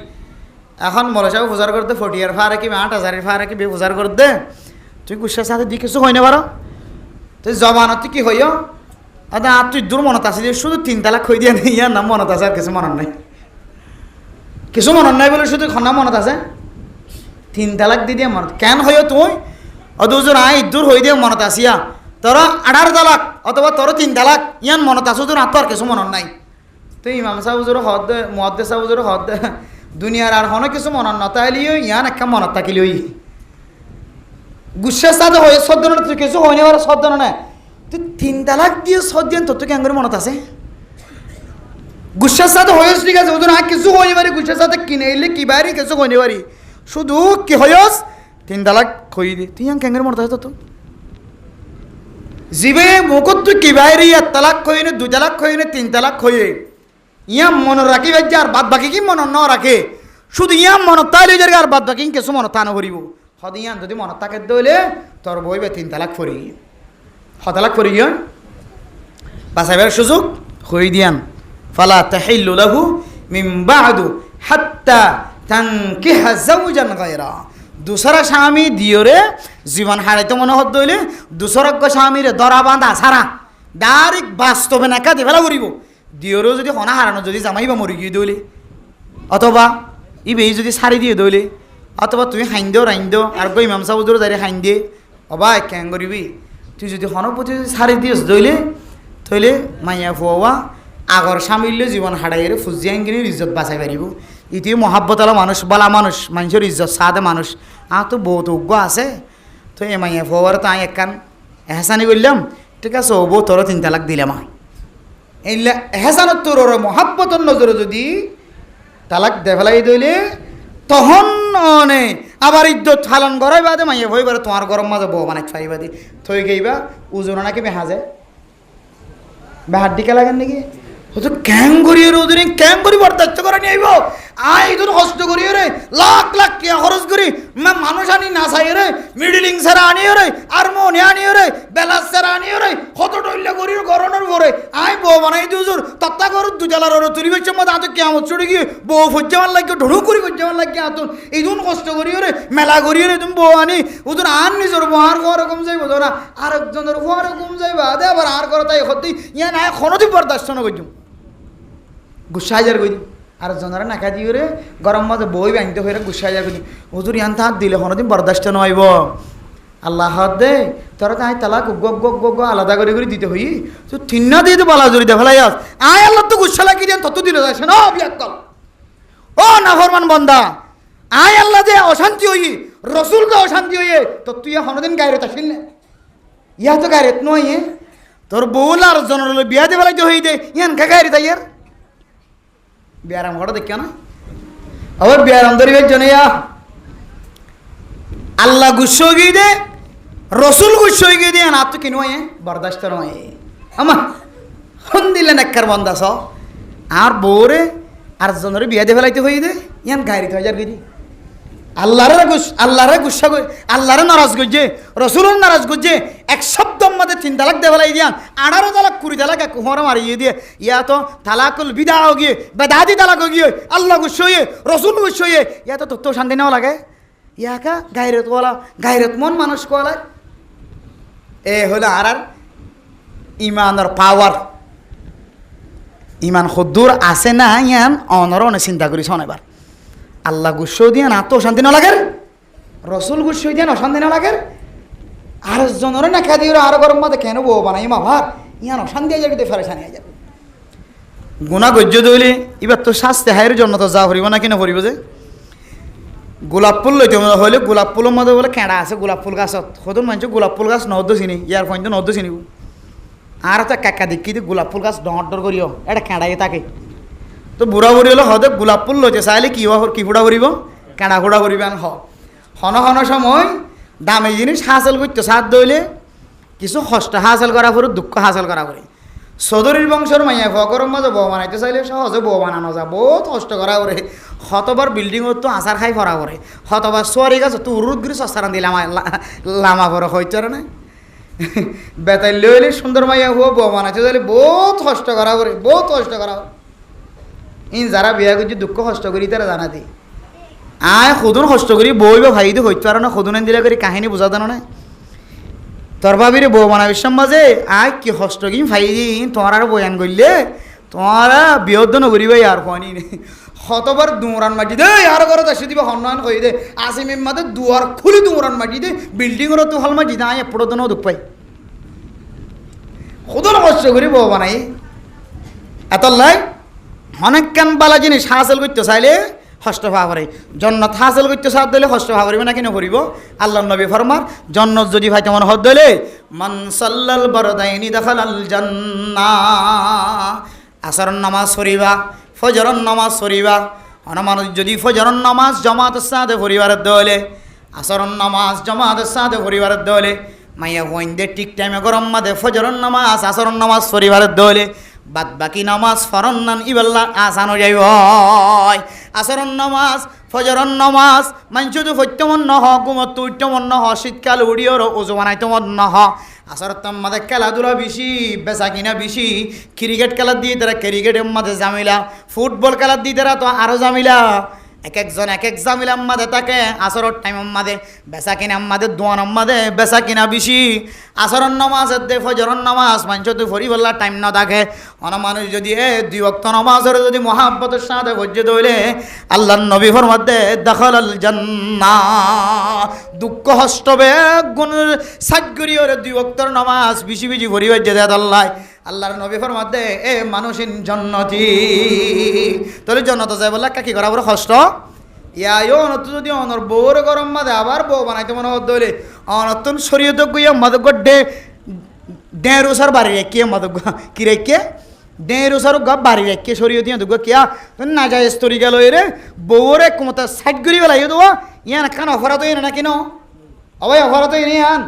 এখন মৌলভী সাহেব প্রচার করতে 40 ফারে কি 8000 ফারে কি প্রচার করতে তুই গুসের সাথে দি কিছু হইনে পারো তুই জবানত কি হইও আদা তুই দূর মনত আছে যে শুধু 3 তালাক হই দিয়ে নেই ইয়ার নাম মনত আছে আর কিছু মনত নাই কিছু মনত নাই বলে শুধু খনা মনত আছে 3 তালাক দি দিয়ে মনত কেন হইও তুই অদুজুর আই দূর হই দিয়ে মনত আসিয়া তোর 18 তালাক অথবা তোর 3 তালাক ইয়ান মনত আছে তোর আর কিছু মনত নাই তুই ইমাম সাহেব হুজুর হদ মুহাদ্দিস সাহেব হুজুর হদ দুনিয়ার আর হন কিছু মনত না তাইলিও ইয়ান একটা মনত থাকিলই গুসের সাথে হয়ে সদ্য তুই কিছু হইনি আর সদ্য না তুই 3 তালাক দিয়ে সদ্য তোর কেন করে মনত আছে গুসের সাথে হয়েছ ঠিক আছে ওদের আর কিছু হইনি পারি গুসের সাথে কিনে এলে কি বাইরে কিছু হইনি পারি শুধু কি হয়স 3 তালাক হই দি তুই কেন করে মনত আছে তো জিবে মুখত তুই কি বাইরে 1 তালাক হইনি 2 তালাক হইনি 3 তালাক হইয়ে ইয়া মন রাখি বাজ্যা আর বাদ বাকি কি মন ন রাখে শুধু ইয়া মন তাইলে যার আর বাদ বাকি কিছু মন তা না করিব হদিয়ান যদি মন তাকে দইলে তোর বইবে 3 তালাক করি তালাক করি গিয়ে বাঁচাইবার সুযোগ হই দিয়ান ফালা তাহিল্লু লাহু মিন বাদু হাত্তা তানকিহা যাওজান গায়রা দুসরা স্বামী দিয়রে জীবন হারাইতে মনে হত দইলে দুসরক স্বামীরে দরা বাঁধা সারা ডাইরেক্ট বাস্তবে নাকা দেফেলা করিব দিয়রেও যদি হনা হারানো যদি জামাইবা মরি গিয়ে দইলে অথবা ইবে যদি সারি দিয়ে দইলে অথবা তুমি হাইন দেও রাইন দেও আর গো ইমাম সাহুদুর যারে হাইন দিয়ে অবা কেন করিবি তুই যদি হনপতি যদি সারি দিস দইলে তইলে মাইয়া ফুয়া আগর স্বামীলে জীবন হারাইরে ফুজিয়ান কিনে ইজ্জত বাঁচাই পারিব ইতিও মহাব্বতলা মানুষ বলা মানুষ মানুষের ইজ্জত সাদে মানুষ তো বহুত উগ্র আছে তো এ মাইয়া ফুয়ার তো একখান এহসানি করলাম ঠিক আছে ও বউ তোর 3 তালাক দিলাম এইলা এহসানত তোর মহাব্বতর নজরে যদি তালাক দেফেলাই দইলে তখন অনে আবার ইজ্জত ফালন করাই বাদে মাইয়া ভইবার তোমার গরম মাঝে বউ বানাই খাইবা দি থই গেইবা ওজন নাকি বেহাজে বেহার দিকে লাগেন নাকি তো ক্যাং করিয়ে ওদের ক্যাং করি বরদাস্ত করে নিয়ে আইব আই তোর কষ্ট করিয়ে রে লাখ লাখ কে খরচ করি মানুষ আনি না চাই রে মিডিলিং সারা আনিয়ে রে আর মনে আনিয়ে রে বেলাস সারা আনিয়ে রে কত টইলে করি গরনের পরে আই বউ বানাই দুজোর তত্তা করো দুজালার ওর তুলি বেশ মতো আতো কেমন চড়ে গিয়ে বউ ফজ্জামান লাগে ঢড়ু করি ফজ্জামান লাগে আতুন এই দুন কষ্ট করিয়ে রে মেলা করিয়ে রে তুমি বউ আনি ওদের আর নিজের বহার ঘর কম যাইব ধরা আরেকজনের ঘর কম যাইবা দে আবার আর করো তাই হতেই ইয়া না এখনো তুই বরদাস্ত না করছুম গুসা হাজার কই আর জনরা নাকা দিয়ে রে গরম মাঝে বই বাঁধতে হয়ে গুসাই যাবে হুজুর ইয়ান হাত দিলে কোনোদিন বরদাস্ত নইব আল্লাহ হাত দে তোরা তাই তালাক গগ আলাদা করে দিতে হই তো তিন্না দিয়ে তো বালা জড়ি দে ফেলাই আস আয় আল্লাহ তো গুসা লাগিয়ে দেন তত দিলে যাচ্ছে না বিয়াক্কল ও নাফরমান বন্দা আয় আল্লাহ দে অশান্তি হই রসুলকে অশান্তি হইয়ে তো তুই কোনোদিন গায়রত আসিল না ইয়া তো গায়রত নয় তোর বউল আর জনের বিয়া দিয়ে ফেলাইতে হই দে ইয়ান কা গায়রি তাই আর বিয়ারাম ঘটা দেখ না আবার বিয়ারাম ধরিবের জন্য আল্লাহ গুসো গিয়ে দে রসুল গুসো গিয়ে দে না তো কিনো বরদাস্ত নয় আমা হন দিলেন একার বন্দাস আর বউরে আর জনের বিয়া দিয়ে ফেলাইতে হই দে ইয়ান গায়রি তো হাজার গিয়ে আল্লাহরে গুসা আল্লাহরে নারাজ করছে রসুলের নারাজ করছে এক শব্দ মধ্যে 3 তালাক দে ফেলাই দিয়ান 18 তালাক 20 তালাক কুহরা মারিয়ে দিয়ে ইয়া তো তালাকুল বিদা হো গিয়ে বেদাতি তালাক হো গিয়ে আল্লাহ গুসো হয়ে রসুল গুসো হয়ে ইয়া তো তোর শান্তি নেওয়া লাগে ইয়াকা গায়রত মন মানুষ কোয়ালা এ হলো আর ইমানের পাওয়ার ইমান খুদ্দুর আছে না ইয়ান অনর অনেক চিন্তা করি শোনেবার আল্লাহ গুসো দিয়ে না তো শান্তি না লাগে রসুল গুসো দিয়ে অশান্তি না লাগে আর জনের না খেয়ে দিয়ে আরো গরম মাঝে কেন বউ বানাই মা ভার ইয়ান অশান্তি হয়ে যাবে ফেরেশানি হয়ে যাবে গুণা গজ্য দইলে এবার তো শাস্তি হায়ের জন্য তো যা ভরিব না কিনা ভরিব যে গোলাপ ফুল লইতে হইলে গোলাপ ফুলের মধ্যে বলে কেঁড়া আছে গোলাপ ফুল গাছত সদন মানুষ গোলাপ ফুল গাছ নদ্য চিনি ইয়ার পয়েন্ট নদ্য চিনিব আর তো কাকা দেখি গোলাপ ফুল গাছ ডর করিও এটা কেঁড়াই থাকে তো বুড়া বুড়ি হলে হদে গোলাপ ফুল লইতে চাইলে কি ফুড়া করিব কেঁড়া ফুড়া করিব হন সময় দামি জিনিস হাসিল করতে সাথ দইলে কিছু কষ্ট হাসিল করা পরে দুঃখ হাসিল করা পরে চৌধুরীর বংশের মাইয়া ফকরের মাঝে বউ বানাইতে চাইলে সহজে বউ বানানো যায় বহুত কষ্ট করা করে শতবার বিল্ডিংত তো আচার খাই ফরা করে শতবার সোয়ারি গাছ তো উরুদ গিরি সস্তারান দিলাম লামা পরে হইতে না বেতাই লইলে সুন্দর মাইয়া হো বউ বানাইতে চাইলে বহুত কষ্ট করা করে বহুত কষ্ট করা ইন যারা বিয়া করছে দুঃখ কষ্ট করি তারা জানা দিই আয় সদুন কষ্ট করি বই বা ভাই দিয়ে হইতে পারো না সদুন দিলা করে কাহিনী বোঝা জানো না তোর ভাবিরে বউ বানাবির মাঝে আয় কি কষ্ট কি ভাই দি তোমার আর বয়ান করলে তোমারা বিয়োদ্ধ নগরী আর পানি শতবার দুমরান মাটি দে আর ঘরত আসি দিবা সন্মান কই দে আসিমের মাঝে দুয়ার খুলি দুমরান মাটি দে বিল্ডিংর তো হল মাটি দে আয় এপড়ো তো দুঃখ পাই সদুন কষ্ট করি বউ বানাই এত লাই অনেকক্ষণ বালা জিনিস হাসিল করতে চাইলে কষ্ট পাওয়া করে জন্নত হাসিল করতে সাথ দিলে কষ্ট পাওয়া করিবে না কেন করিব আল্লাহ নবী ফরমার জন্নত যদি ভাই তেমন হদ দিলে মান সাল্লাল বারদাইনি দাখালাল জান্নাহ আসরন নামাজ পড়িবা ফজরন নামাজ পড়িবা মানুষ যদি ফজরন নামাজ জামাতের সাথে পরিবারের দলে আসরন নামাজ জামাতের সাথে পরিবারের দলে মাইয়া হইন্দে ঠিক টাইমে গরম মাদে ফজরন নামাজ আসরন নামাজ পরিবারের দলে বাদ বাকি নামাজ ফরন্নান ইবাল্লা আসানো যাইব আসরন নামাজ ফজরন নামাজ মানুষ যদি সত্যমন নহ গুমত উত্তমন নহ শীতকাল উড়িয়র ওজু বানাইতে মন নহ আসরত মাঝে খেলাধুলা বেশি বেচা কিনা বেশি ক্রিকেট খেলার দিয়ে তারা ক্রিকেটের মাঝে জামিলা ফুটবল খেলার দিয়ে তারা তো আরও জামিলা এক একজন এক এক জামিলার মাঝে থাকে আসরের টাইমের মাঝে বেচা কিনা মাঝে দোয়ানোর মাঝে বেচা কিনা বেশি আসরন নামাজের দে ফজরন নামাজ মানুষ তো ফরি বললা টাইম না থাকে অন মানুষ যদি 2 ওয়াক্ত নামাজের যদি মহাব্বতের সাথে ভজ্য দইলে আল্লাহর নবী ফরমাতে দাখালাল জান্নাহ দুঃখ হষ্টবে গুণ সাজগরি ওরে 2 ওয়াক্তর নামাজ বেশি বেশি ভরি ভজ্য দেয় আল্লাহর নবী ফরমাতে এ মানুষিন জন্নতি তোর জন্নত যায় বললা কি করা বড় কষ্ট ইয়ায়ো অনত যদি অনর বউর গরম মাদে আবার বউ বানাইতে মনে হত দইলে অনতন শরীয়ত গইয়া মাদক গড্ডে ডেরুসার বাড়ি রেখে মাদক কি রেখে ডেরুসার গপ বাড়ি রেখে শরীয়ত ইয়া দুগ কিয়া না যায় স্তরি গেল রে বউরে কোমতা সাইড করি বেলাইও তো ইয়ান কান অফারা তো না কেন অবয় অফারা তো ইয়ান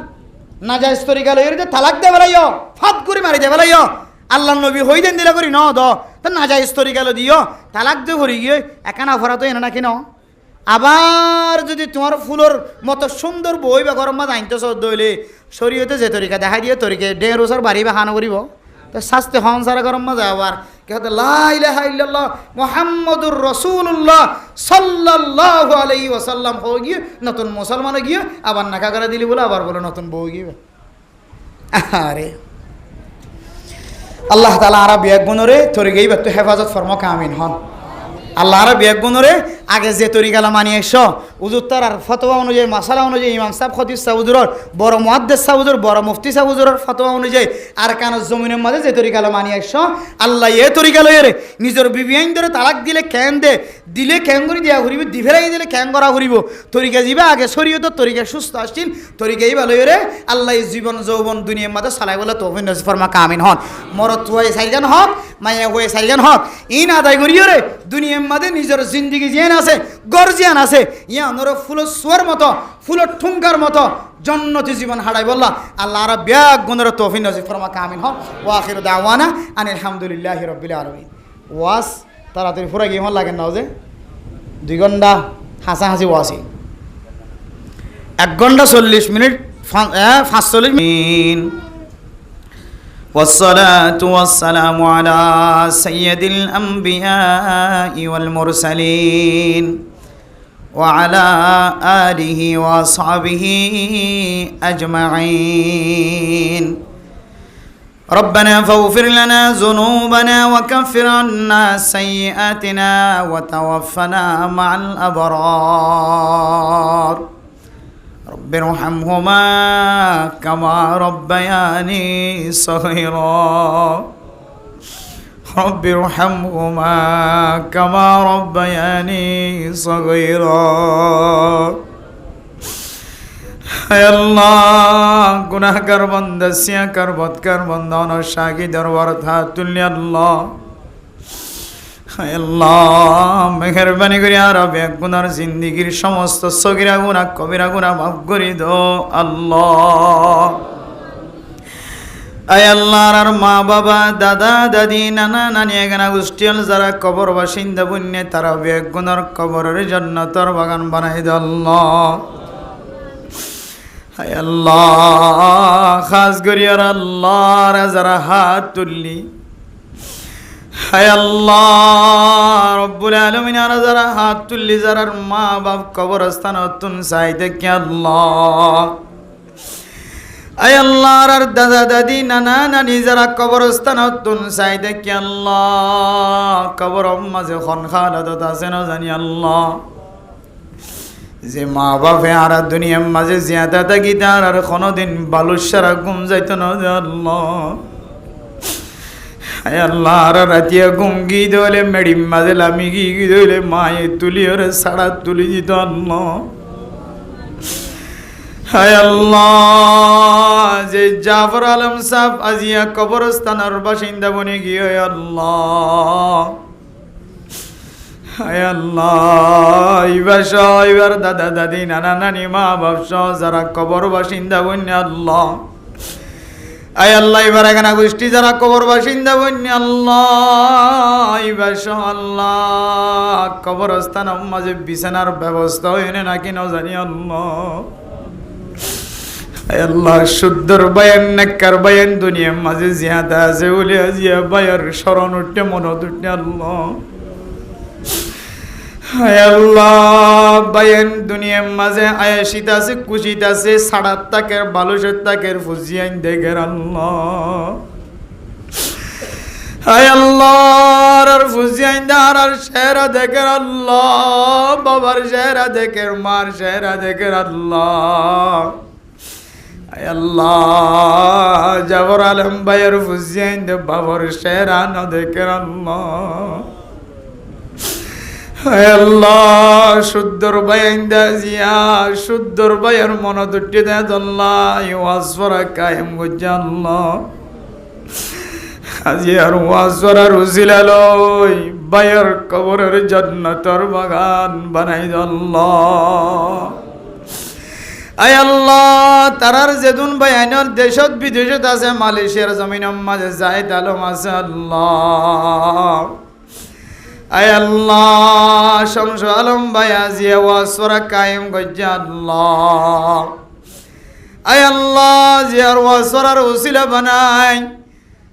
না যায় স্তরি গেল এর তালাক দে বেলাইও ফাত করে মারি দে বেলাইও আল্লাহ নবী হই দেন দিলা করি ন দ তো না যায় স্তরি গেল দিও তালাক দে ভরি গিয়ে একান অফারা তো না কেন আবার যদি তোমার ফুলের মতো সুন্দর বই বা গরম মাছ আনতেছ দইলে শরীয়তে যে তরিকা দেখা দিয়ে তরিকে ডেড় বছর বাড়ি বা হানো করিব তো শাস্তি সংসারে গরম মাঝে আবার কে হতে লা ইলাহা ইল্লাল্লাহ মুহাম্মাদুর রাসূলুল্লাহ সাল্লাল্লাহু আলাইহি ওয়াসাল্লাম হয়ে গিয়ে নতুন মুসলমানে গিয়ে আবার নাকা করে দিলি বলে আবার বলে নতুন বউ গিয়ে আরে আল্লাহ তাআলা আরব এক গুণরে তরিকেই বা তো হেফাজত ফরমাক আমিন হন আল্লাহর বেগুনরে আগে যে তরিকালা মানি এসো হুজুর তার ফতোয়া অনুযায়ী মাসালা অনুযায়ী ইমাম সাহেব খতিব সাহেব হুজুরর বড় মুহাদ্দিস সাহেব হুজুর বড় মুফতি সাহেব হুজুরর ফতোয়া অনুযায়ী আর কানো জমিনের মাঝে যে তরিকালা মানি এসো আল্লাহ এ তরিকালো এরে নিজের বিবিয়াইন ধরে তালাক দিলে ক্যান দিলে ক্যান করে দিয়া ঘুরিব দিভেরাই দিলে ক্যান করা ঘুরিব তরিকা যাবে আগে শরীয়ত তরিকা সুস্থ আসছিল তরিকাই ভালো এরে আল্লাহ জীবন যৌবন দুনিয়ার মাঝে সালাই বলে তৌফিক নসিব ফরমা কামিন হন মরত হয়ে সাইজান হক মাইয়া হয়ে সাইজান হক ইন আদায় করিও রে দুনিয়ার মাঝে নিজের জিন্দগি জিয়ান আছে গর্জিয়ান আছে ইয়ানোর ফুলের সোয়ার মতো ফুলের ঠুঙ্কার মতো জন্নতি জীবন হারাই বললা আল্লাহ আর ব্যাগ গুণের তৌফিক নসিব ফরমা কামিন হন ও আখির দাওয়ানা আলহামদুলিল্লাহি রাব্বিল আলামিন ওয়াস তাড়াতাড়ি ফুরা গিয়ে লাগে না যে 2 ঘন্টা হাসাহাসি ওয়াসি 1 ঘন্টা 40 মিনিট 45 মিনিট والصلاة والسلام على سيد الأنبياء والمرسلين وعلى آله وصحبه أجمعين ربنا فاغفر لنا ذنوبنا وكفر عنا سيئاتنا وتوفنا مع الأبرار رب ارحمهما كما ربياني صغيرا رب ارحمهما كما ربياني صغيرا হে আল্লাহ গুনাহগার বান্দা সিয়াকার বদকার বান্দা অনসাগী দরবার হাত তুলি আল্লাহ হে আল্লাহ মেহেরবানি করে আর বেগুনার জিন্দেগীর সমস্ত সগীরা গুনাহ কবিরা গুনাহ মাফ করে দাও আল্লাহ আয় আল্লাহর আর মা বাবা দাদা দাদি নানা নানি এখানে গোষ্ঠীল যারা কবর বাসিন্দা বুন্নে তারা বেগুনার কবরের জান্নাতের বাগান বানাই দাও আল্লাহ হায় আল্লাহ খাস করিয়ার আল্লাহ যারা হাত তুললি হায় আল্লাহ রব্বুল আলামিন আর যারা হাত তুললি যারা মা বাপ কবরস্থান অতুন চাইতে কি আল্লাহ আয় আল্লাহ আর দাদা দাদি নানা নানি যারা কবরস্থান অতুন চাইতে কি আল্লাহ কবর মাঝে খন খালাদত আছে না জানি আল্লাহ যে মা বাপে আর দুনিয়ার মাঝে জিয়াদা থাকি তার আর কোনোদিন বালুসারা ঘুম যাইত না আল্লাহ হায় আল্লাহ আর রাতিয়া ঘুম গি দলে মেডিম মাঝে লামি গি দলে মায়ে তুলি ওরে সাড়া তুলি দিত আল্লাহ হায় আল্লাহ যে জাফর আলম সাহেব আজিয়া কবরস্থানের বাসিন্দা বনে গিয়ে আল্লাহ হায় আল্লাহ এবার দাদা দাদি নানা নানি মা বাপ সহ যারা কবর বাসিন্দা বন্যা আল্লাহ আয় আল্লাহ এবার এখানে গোষ্ঠী যারা কবর বাসিন্দা বন্যা আল্লাহ এবার সহ আল্লাহ কবরস্থান মাঝে বিছানার ব্যবস্থা হইনে নাকি না জানি আল্লাহ আয় আল্লাহ শুদ্ধর বায়ান নেককার বায়ান দুনিয়ার মাঝে জিয়াদা আছে বলে আজিয়া বায়ার স্মরণ উঠতে মনে উঠতে আল্লাহ হায় আল্লাহ বায়ান দুনিয়ার মাঝে আয়াসিত আছে কুশিত আছে সাড়াত তাকের বালুসের তাকের ফুজিয়াইন দেখের আল্লাহ হায় আল্লাহ আর ফুজিয়াইন দার আর শেরা দেখের আল্লাহ বাবার শেরা দেখের মার শেরা দেখের আল্লাহ হায় আল্লাহ জাবর আলম বায়ার ফুজিয়াইন দে বাবার শেরা ন দেখের আল্লাহ হায় আল্লাহ শুদ্ধর বায়াইন্দা জিয়া শুদ্ধর বায়ার মন দুটি দে আল্লাহ ওয়াজফরা কায়েম গজ্জা আল্লাহ আজিয়ার ওয়াজফরা রুজিলালই বায়ার কবরের জান্নাতের বাগান বানাই দে আল্লাহ আয় আল্লাহ তারার যেদুন বায়াইনর দেশত বিদেশত আছে মালয়েশিয়ার জমিনের মাঝে জায়েদ আলম আছে আল্লাহ আয় আল্লাহ শামসু আলম বায়া জিয়া ওয়াসরা কায়েম গজ্জা আল্লাহ আয় আল্লাহ জিয়ার ওয়াসরার উসিলা বানাই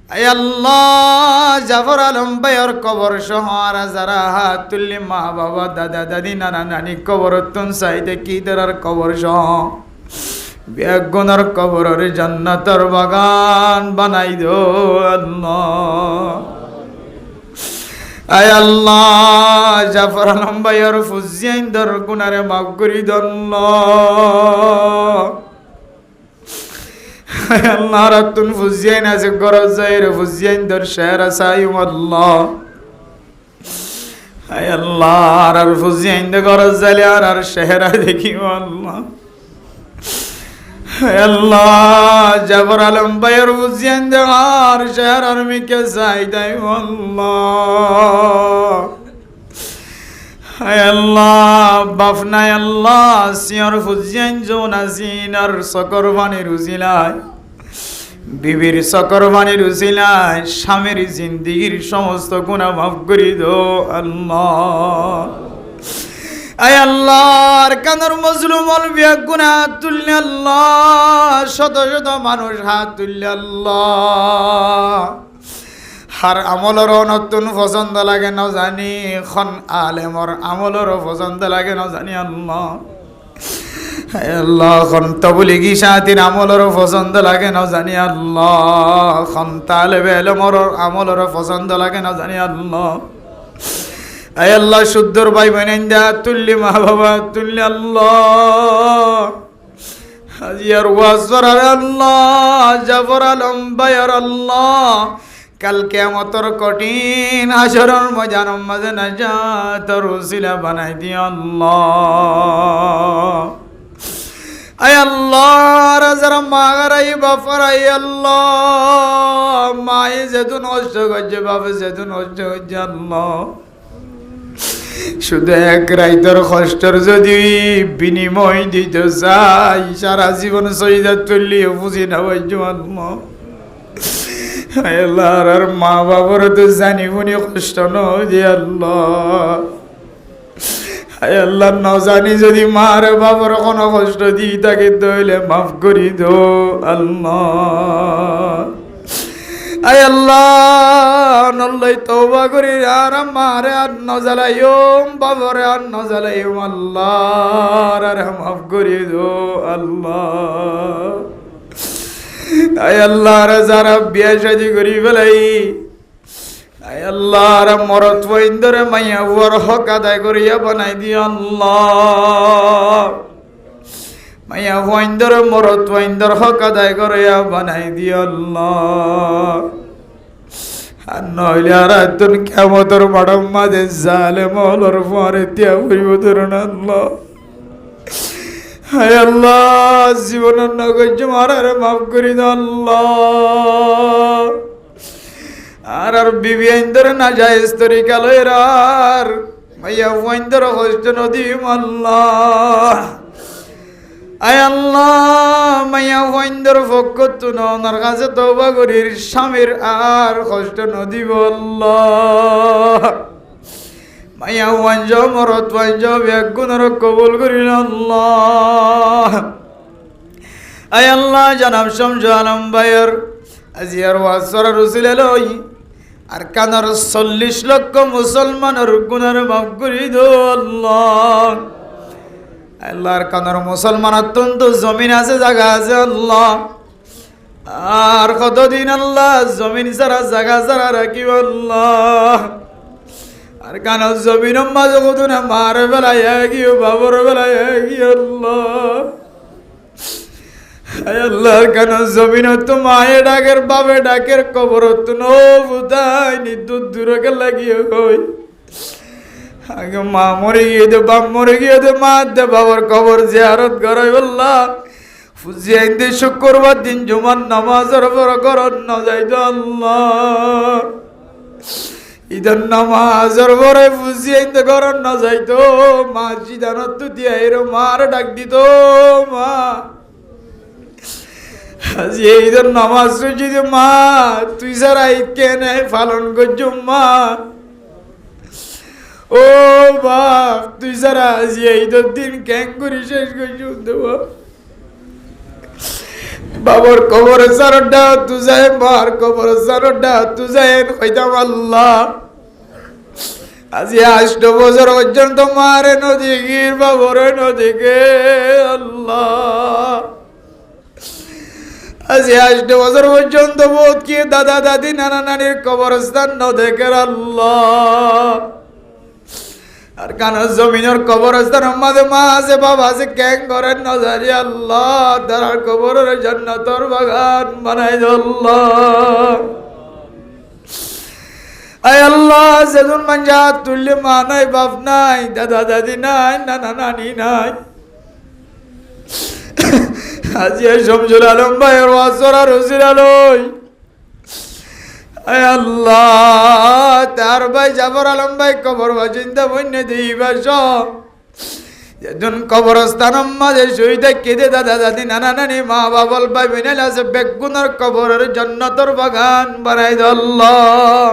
আয় আল্লাহ জাফর আলম বায়ার কবর সহার যারা হাত তুললি মা বাবা দাদা দাদি নানা নানি কবর তুন চাইতে কি তার কবর সহ বেগুনার কবরের জান্নাতের বাগান বানাই দো আল্লাহ আয় আল্লাহ জাফর আলম ভাইয়ের ফুজিয়াইন্দর গুনারে মাফ করি আল্লাহ। আয় আল্লাহ রাতুন ফুজিয়াইন আছে গরজ যাইরে ফুজিয়াইন্দর শের আসাইম আল্লাহ। আয় আল্লাহ আর ফুজিয়াইন্দে গরজ যাইলে আর শেহরা দেখিম আল্লাহ। আল্লাহ জাফর আলম ভাইয়ের ফুজিয়াইন্দে আর শেহর আর মিকে চাইদাই আল্লাহ। আয় আল্লাহ বাফনাই আল্লাহ সিয়র ফুজিয়াইন জোনাজিনার সকর বাণীর উজিলায় বিবির সকর বাণীর উজিলায় স্বামীর জিন্দিগির সমস্ত গুনাহ মাফ করে দাও আল্লাহ। আয় আল্লাহর কানর মজলুম অলবিয়া গুনাহ তুললে আল্লাহ শত শত মানুষ হাত তুললে আল্লাহ। হার আমলর নতুন পছন্দ লাগে না জানি খন আলেমর আমলর পছন্দ লাগে না জানি আল্লাহ। আল্লাহ খন তবলিগি সাথীর আমলর পছন্দ লাগে না জানি আল্লাহ। খন তালেবে এলমর আমলর পছন্দ লাগে না জানি আল্লাহ। আয় আল্লাহ শুদ্ধর ভাই বোনেন্দা তুল্লি মা বাবা তুল্লি আল্লাহ। হাজিয়ার ওয়াজর আল্লাহ জাফর আলম ভাইয়ার আল্লাহ কাল কিয়ামতের কঠিন হাশরের ময়দানের মাঝে নাজাতের ওসিলা বানাই দিও আল্লাহ। আয় আল্লাহ যারা মাগারাই বাফারাই আল্লাহ মায়ে যেহেতু নষ্ট করছে বাবা যেহেতু নষ্ট হচ্ছে আল্লাহ। শুধু এক রাইতের কষ্টের যদি বিনিময় দিতে চাই সারা জীবন শহীদাত তুললিও বুঝি না পাইছো আল্লাহ। আল্লাহ আর মা বাবার তো জানি বুনি কষ্ট নয় আল্লাহ। আল্লাহ ন জানি যদি মার বাবার কোনো কষ্ট দিই তাকে দইলে মাফ করি দো আল্লাহ। আয় আল্লাহ নল্লাই তওবা করি আর মারে আর ন জ্বালাইও বাবারে আর ন জ্বালাইও আল্লাহ আর মাফ করি দো আল্লাহ। আয় আল্লাহ যারা বিয়া শাদি করি ফেলাই আয় আল্লাহ মরত বইন্দরে মাইয়া হুয়ার হক আদায় করিয়া বানাই দিও আল্লাহ। মাইয়া বইন্দরে মরত বইন্দর হক আদায় করিয়া বানাই দিও আল্লাহ। আর নইলে আর একজন কিয়ামতের মাঠের মাঝে জালেম হলর পরে তিয়া করিব ধরুন আল্লাহ। হায় আল্লাহ জীবনের নগজ মারার মাফ করি দাও আল্লাহ। আর বিবি আইন্দর না যায় তরিকা লইর আর মাইয়া ওয়াইন্দর কষ্ট নদীম আল্লাহ। আয় আল্লাহ মাইয়া ওয়াইন্দর ফকত ওনার কাছে তওবা করির স্বামীর আর কষ্ট নদীব আল্লাহ। মাইয়া ওয়াঞ্জ মরত ওয়াঞ্জ বেগুনের কবুল করিল আল্লাহ। আয় আল্লাহ জানাব শামসু আলম ভাইয়ের আজিয়ার ওয়াসর রসুল লই আর কানার 40 লক্ষ মুসলমানের গুনার মাফ করি দো আল্লাহ। আল্লাহর কানার মুসলমান অত্যন্ত জমিন আছে জায়গা আছে আল্লাহ। আর কতদিন আল্লাহ জমিন ছাড়া জায়গা ছাড়া রাখিব আল্লাহ। আর কানার জমিন মাঝে কত না মার বেলায় গিয়ে বাবর বেলায় গিয়ে আল্লাহ। আল্লাহর কানার জমিন তো মায়ে ডাকের বাবে ডাকের কবর তো নোতাই নিদ্যুৎ দূরকে লাগিয়ে হই। আগে মা মরে গিয়ে দে বাপ মরে গিয়ে দে মা দে বাবার কবর জিয়ারত করাই বললা ফুজিয়ে দে শুক্রবার দিন জুমার নামাজের পর করন না যাইতো আল্লাহ। ঈদের নামাজের পরে ফুজিয়ে দে করন না যাইতো মা জিদানত তো দিয়া এর মার ডাক দিত মা আজি ঈদের নামাজ যদি মা তুই সারা ঈদ কেনে পালন করছো মা। ও বাপ তুই সারা আজি ঈদের দিন ক্যাং করে শেষ করছো দেবো। বাবার কবরে সারডা তু যায় মার কবরে সারডা তু যায় কইতাম আল্লাহ। আজি 8 বছর পর্যন্ত মারে নদীগির বাবরে নদীকে আল্লাহ। আজ 8 বছর পর্যন্ত বোধ কি দাদা দাদি নানা নানির কবরস্থান ন দেখের আল্লাহ আর কান জমিনের কবরস্থান আমাদের মা আছে বাবা আছে ক্যাং করেন নজারি আল্লাহ তার কবরের জান্নাতের বাগান বানাই দাও আল্লাহ আয় আল্লাহ যেজন মানুষ হাত তুললে মা নাই বাপ নাই দাদা দাদি নাই নানা নানি নাই আজি শমসুল আলম ভাইয়ের ওয়াসর আর হুসির আলই আয় আল্লাহ তার ভাই জাফর আলম ভাই কবর চিন্তা বন্যে দিবাস যেদিন কবরস্থান মাঝে শহীদ কেঁদে দাদা দাদি নানা নানি মা বাবল ভাই বেনাল আছে বেগুনের কবরের জান্নাতের বাগান বানাই দাও আল্লাহ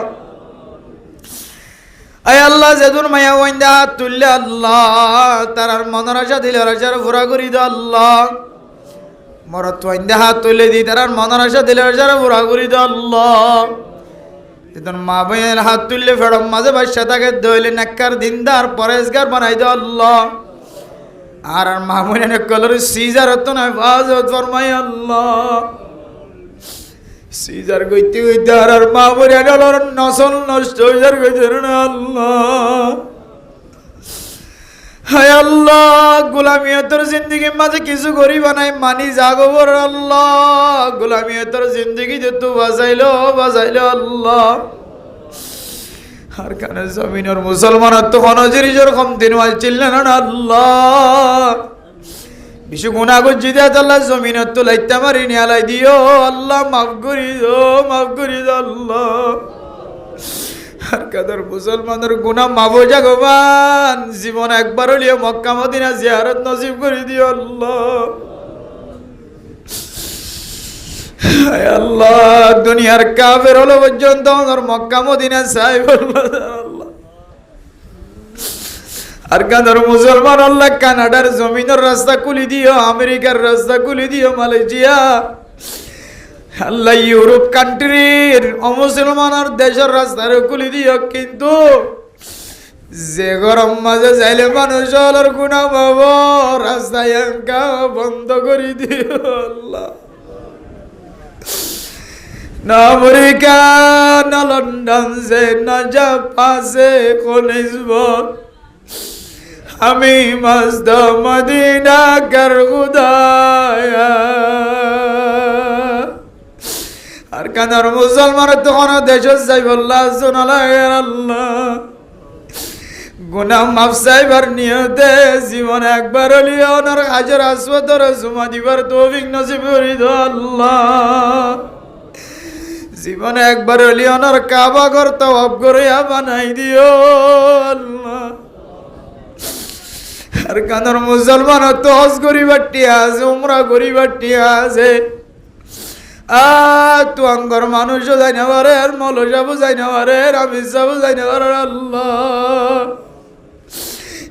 আয় আল্লাহ যেদিন মায়া ওয়াইন্দা হাত তুললে আল্লাহ তার মনের আশা দিলে আশার পুরা করি দাও আল্লাহ মরত ওয়াইন্দা হাত তুলে দি তার মনের আশা দিলে আশার পুরা করি দাও আল্লাহ যেদিন মা বোনের হাত তুললে ফেরম মাঝে বাসা তাকে দইলে নাক্কার দিনদার পরেশগার বানাই দাও আল্লাহ আর মা বোনের কলর সিজার হতো না বাজত ফরমাই আল্লাহ সিজার কইতে কইতে আর মা বোনের নসল নষ্ট হয়ে যার কইতে না আল্লাহ হায় আল্লাহ গোলামিয়তের জিন্দগির মাঝে কিছু গরিবা নাই মানি জাগবর আল্লাহ গোলামিয়তের জিন্দগিতে তো বাঁচাইলো আল্লাহ আর কানে জমিনের মুসলমানের তো কোনো জিনিসের কমতি নয় চিনলেন না আল্লাহ বিশু গুণা গুজি দেয় আল্লাহ জমিনের তো লাইতে মারি নিয়ালাই দিও আল্লাহ মাফ করি দো আল্লাহ আর কাদের মুসলমানের গুনাহ মাফ হয়ে যাক ভগবান জীবন একবার হলিও মক্কা মদিনা জিয়ারত নসিব করে দিও আল্লাহ হায় আল্লাহ দুনিয়ার কাফের হলো পর্যন্ত আমার মক্কা মদিনা চাইব আল্লাহ আর কাদের মুসলমান আল্লাহ কানাডার জমিনের রাস্তা খুলি দিও আমেরিকার রাস্তা খুলি দিও মালয়েশিয়া আল্লাহ ইউরোপ কান্ট্রির অমুসলমানের দেশের রাস্তার খুলি দিও কিন্তু যে গরম মাঝে যাইলে মানুষ হলার গুণা পাবো রাস্তায় বন্ধ করে দিও আল্লাহ না আমেরিকা না লন্ডন সে না জাপাসে কোনিসবন আমি মস্ত মদিনা কর খুদায়া আর কানার মুসলমান তখন দেশ যাই বললা শোনালাম আল্লাহ গুনাহ মাফ চাইবার নিয়তে জীবন একবার হলিও ওনার হাজার আসওয়াদর জুমা দিবার তৌফিক নসিব করে দাও আল্লাহ জীবন একবার হলিও ওনার কাবা ঘর তওয়াব করে বানাই দিও আল্লাহ আর কানার মুসলমান তো হজ করিবার টিয়া আছে উমরা করিবার টিয়া আছে তু আঙ্গর মানুষ যাই না পারে আর মৌল সাবু যাই না পারে রামিজ সাবু যাই না পারে আল্লাহ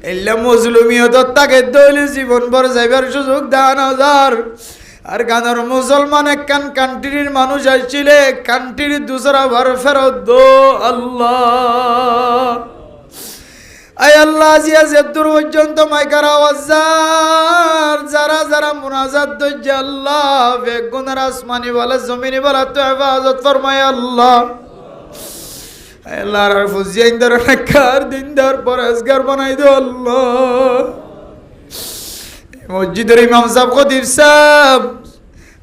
এল্লা মজলুমিয়ত তাকে দইলে জীবন ভর যাইবার সুযোগ দান হাজার আর গানের মুসলমান একখান কান্ট্রির মানুষ আসছিলে কান্ট্রির দুসরা ভর ফেরত দো আল্লাহ আয় আল্লাহ জিয়া জেদ্দুর পর্যন্ত মাইকার আওয়াজ যারা যারা মুনাজাত দইছে আল্লাহ বেগুনার আসমানি বলা জমিনি বলা তো হেফাজত ফরমায় আল্লাহ আল্লাহ আর ফুজিয়াইন দর নাকার দিনদার পরেশগার বানাই দো আল্লাহ মসজিদের ইমাম সাহেব খতিব সাহেব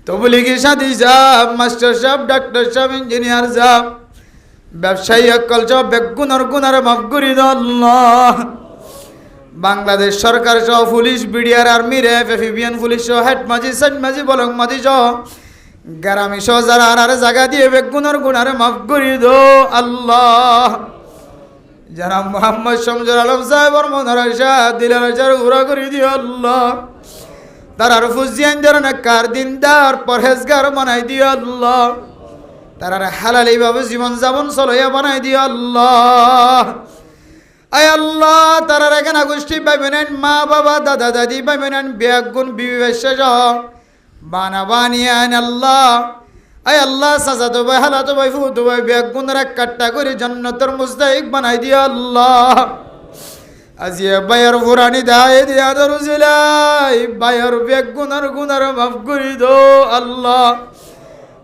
তবলিগি সাথী সাহেব মাস্টার সাহেব ডাক্তার সাহেব ইঞ্জিনিয়ার সাহেব ব্যবসায়ী অকল সব বেগুনার গুনার মাফ করি দাও আল্লাহ বাংলাদেশ সরকার সহ পুলিশ বিডিআর আর্মি র্যাব এফিবিয়ান পুলিশ সহ হেড মাঝি সেট মাঝি বলক মাঝি সহ গ্রামী সহ যারা আর জায়গা দিয়ে বেগুনার গুনার মাফ করি দাও আল্লাহ যারা মোহাম্মদ শমসুল আলম সাহেবর মনের আশা দিলের আশার উড়া করে দিও আল্লাহ তার ফুজিয়ান যারা নাকার দিনদার পরহেজগার বানাই দিও আল্লাহ তারা হালাল এইভাবে জীবন যাপন চলাইয়া বানাই দিও আল্লাহ আয় আল্লাহ তারা এখানে গোষ্ঠী পাইবেন মা বাবা দাদা দাদি পাইবেন বেগুন বিবি ব্যবসা সহ বানা বানিয়ান আল্লাহ আয় আল্লাহ সাজাতো ভাই হালাতো ভাই ফুতো ভাই বেগুন রাখ কাট্টা করে জান্নাতের মুস্তাহিক বানাই দিও আল্লাহ আজিয়া বাইর ফুরানি দায় দিয়া দরুজিলাই বাইর বেগুনার গুনার মাফ করে দো আল্লাহ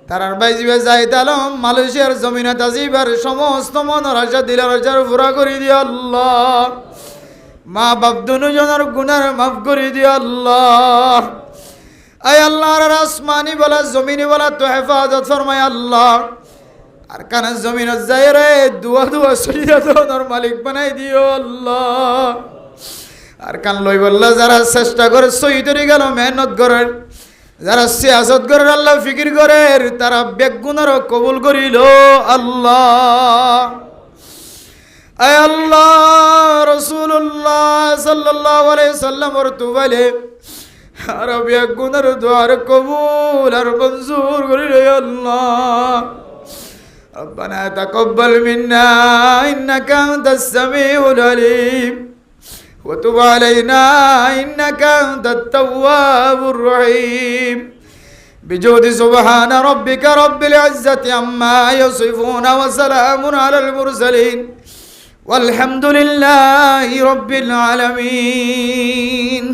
তারার বাইজিবে যাইতালম মালয়েশিয়ার জমিনে তাজিবার সমস্ত মনের আশা দিলের আশার পুরা করে দিও আল্লাহ। মা বাপ দুজনের গুনার মাফ করে দিও আল্লাহ। আয় আল্লাহর আসমানি বলা জমিনি বলা তো হেফাজত ফরমায় আল্লাহ। আর কানা জমিন যাই রে দুয়া দুয়া সরিয়া দোনোর মালিক বানাই দিও আল্লাহ। আর কান লই বললা যারা চেষ্টা করে শহীদরি গেল মেহনত করেন, যারা সিয়াসত করে আল্লাহ ফিকির করে তারা বেগুনারও কবুল করিল আল্লাহ। আয় আল্লাহ রাসূলুল্লাহ সাল্লাল্লাহু আলাইহি সাল্লাম ওর তুবালে আর বেগুনার দোয়ার কবুল আর মঞ্জুর করিল আল্লাহ। ربنا تقبل منا إنك أنت السميع العليم وتب علينا إنك أنت التواب الرحيم بجود سبحان ربك رب العزة عما يصفون وسلام على المرسلين والحمد لله رب العالمين.